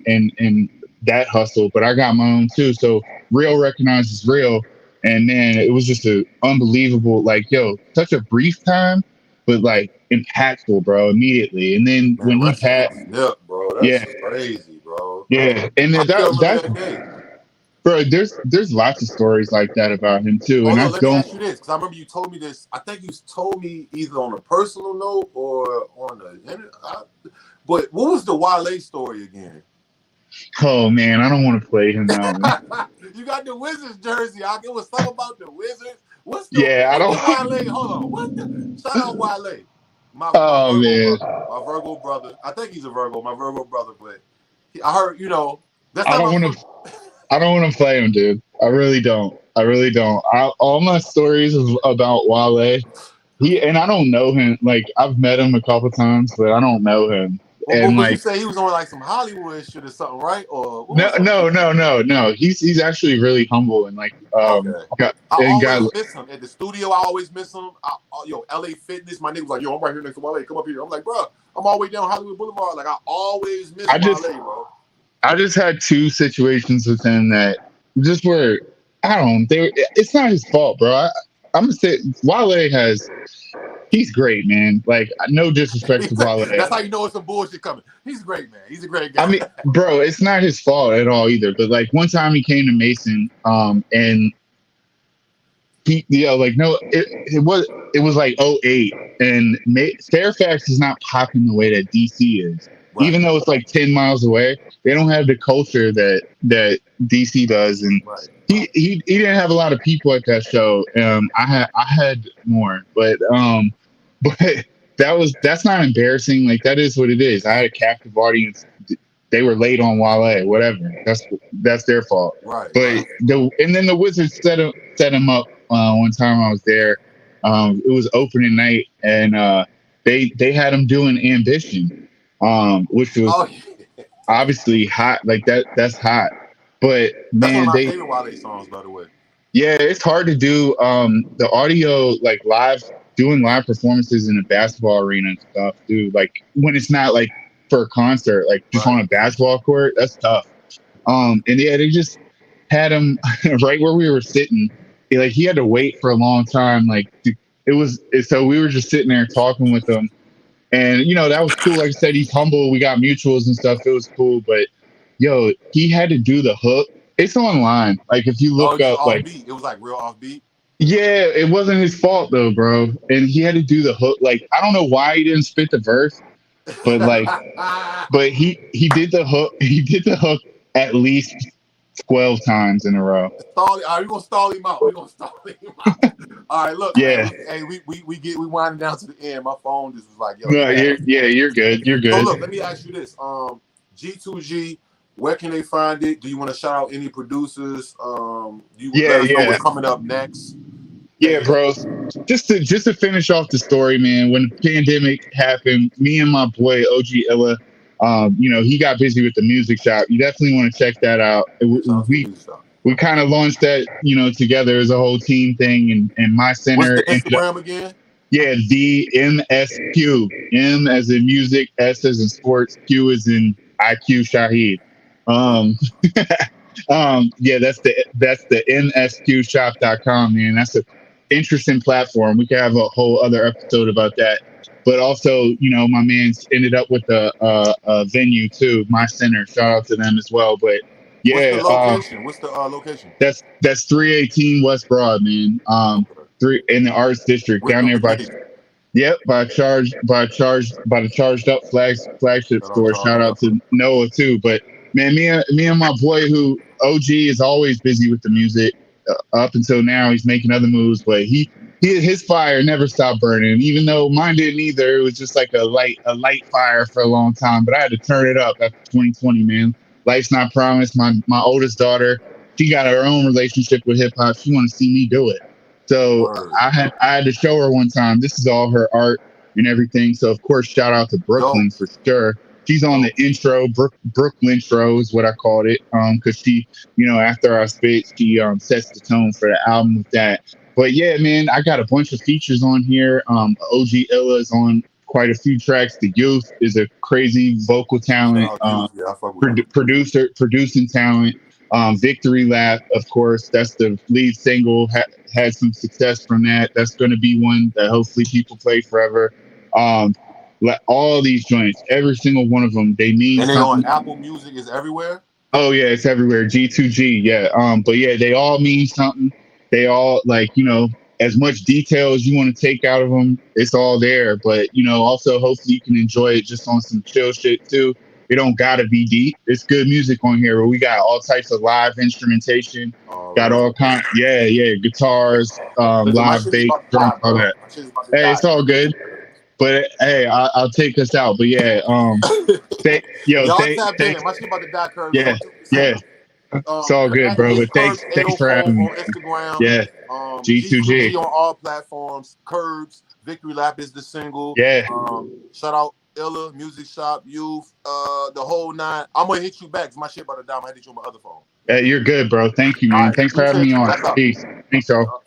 that hustle, but I got my own too. So real recognizes real. And man, it was just a unbelievable, like, yo, such a brief time, but like impactful, bro, immediately. And then Man, when he rest in passed, peace, Nip, bro. yeah, That's crazy, bro. yeah. And I then still remember that, that day. bro, there's lots of stories like that about him too. And Hold I on, let me don't, ask you this, because I remember you told me this. I think you told me either on a personal note or on the internet. But what was the Wale story again? oh man, I don't want to play him that one. You got the Wizards jersey. It was something about the Wizards. Yeah, I What the don't, Wale? Hold on. What the shout out Wale. My oh Virgo man, brother. My Virgo brother. I think he's a Virgo, my Virgo brother, but I heard, that's I not don't my want first. to, I don't want to play him, dude. I really don't. I really don't. All my stories about Wale. And I don't know him. Like I've met him a couple times, but I don't know him. And But you like, say he was on like some Hollywood shit or something, right? Or what no, was no, no, no, no. He's actually really humble and like Okay. got I and got. always miss him at the studio. I always miss him. LA Fitness. My nigga was like, yo, I'm right here next to Wale. Come up here. I'm like, bro, I'm all the way down Hollywood Boulevard. Like, I always miss I Wale, just bro. I just had two situations with him that just were I don't. They it's not his fault, bro. I'm gonna say Wale has. He's great, man. Like no disrespect to Wale. That's how you know it's some bullshit coming. He's great, man. He's a great I guy. mean, bro, it's not his fault at all either. But like one time he came to Mason, and like no, it was like '08, and Fairfax is not popping the way that DC is. Right, Even though it's like 10 miles away, they don't have the culture that DC does, and right. he didn't have a lot of people at that show. I had more, but that's not embarrassing. Like that is what it is. I had a captive audience. They were late on Wale, whatever. That's their fault. Right, But right. and then the Wizards set him up one time I was there. It was opening night, and they had him doing Ambition, which was Oh, yeah. obviously hot. Like that's hot. But That's one of man, my favorite Wale songs, by the way. yeah, it's hard to do the audio like doing live performances in a basketball arena and stuff, dude. Like when it's not like for a concert, like just on Right. a basketball court, that's tough. And yeah, they just had him right where we were sitting. Like he had to wait for a long time. Like so we were just sitting there talking with him, and that was cool. Like I said, he's humble. We got mutuals and stuff. It was cool, but yo, he had to do the hook. It's online. Like if you Oh, look just up, like offbeat. It was like real offbeat. yeah, it wasn't his fault though, bro. And he had to do the hook. Like I don't know why he didn't spit the verse, but like, but he did the hook. He did the hook at least 12 times in a row. Stall. All right, we're gonna stall him out. We're gonna stall him out. All right, look, man. Yeah. We winding down to the end. My phone just was like, yo, No, you had you're good. You're So good. look, let me ask you this. G2G, where can they find it? Do you want to shout out any producers? You let us know what's coming up next. Yeah, bro. Just to finish off the story, man. When the pandemic happened, me and my boy OG Illa, he got busy with the music shop. You definitely want to check that out. We kind of launched that, together as a whole team thing, and my center What's the Instagram again? Yeah, DMSQ. M as in music, S as in sports, Q as in IQ Shaheed. Yeah, that's the msqshop.com, man. That's an interesting platform. We could have a whole other episode about that. But also, my man's ended up with a venue too, my center. Shout out to them as well. But yeah, what's the location? That's 318 West Broad, man. Three in the Arts District down there by. Yep, by the charged up flagship store. Shout out to Noah too. But man, me and my boy who OG is always busy with the music. Up until now, he's making other moves, but his fire never stopped burning. Even though mine didn't either, it was just like a light fire for a long time. But I had to turn it up after 2020, man. Life's not promised. My oldest daughter, she got her own relationship with hip hop. She want to see me do it. So I had to show her one time. This is all her art and everything. So of course, shout out to Brooklyn for sure. She's on the intro. Brooklyn intro is what I called it. Because she, after I spit, she sets the tone for the album with that. But yeah, man, I got a bunch of features on here. OG Illa is on quite a few tracks. The Youth is a crazy vocal talent. Producing talent. Victory Lap, of course, that's the lead single. Had some success from that. That's going to be one that hopefully people play forever. All these joints, every single one of them, they mean and something. On Apple Music is everywhere. Oh yeah, it's everywhere. G2G, yeah. But yeah, they all mean something. They all as much detail as you want to take out of them, it's all there. But also hopefully you can enjoy it just on some chill shit too. It don't gotta be deep. It's good music on here. Where we got all types of live instrumentation. Got all kind, guitars, live bass, drums, all that. Hey, it's all good. But hey, I'll take us out. But yeah, y'all tapped in. My shit about to die, Kirbs. Yeah. It's all good, bro. But thanks for having me. On Instagram. Yeah. G2G on all platforms. Kirbs. Victory Lap is the single. Yeah. Shout out Illa, Music Shop, Youth, the whole nine. I'm gonna hit you back because my shit about to die. I'm gonna hit you on my other phone. You're good, bro. Thank you, man. Thanks for having me on. Peace. Thanks, y'all.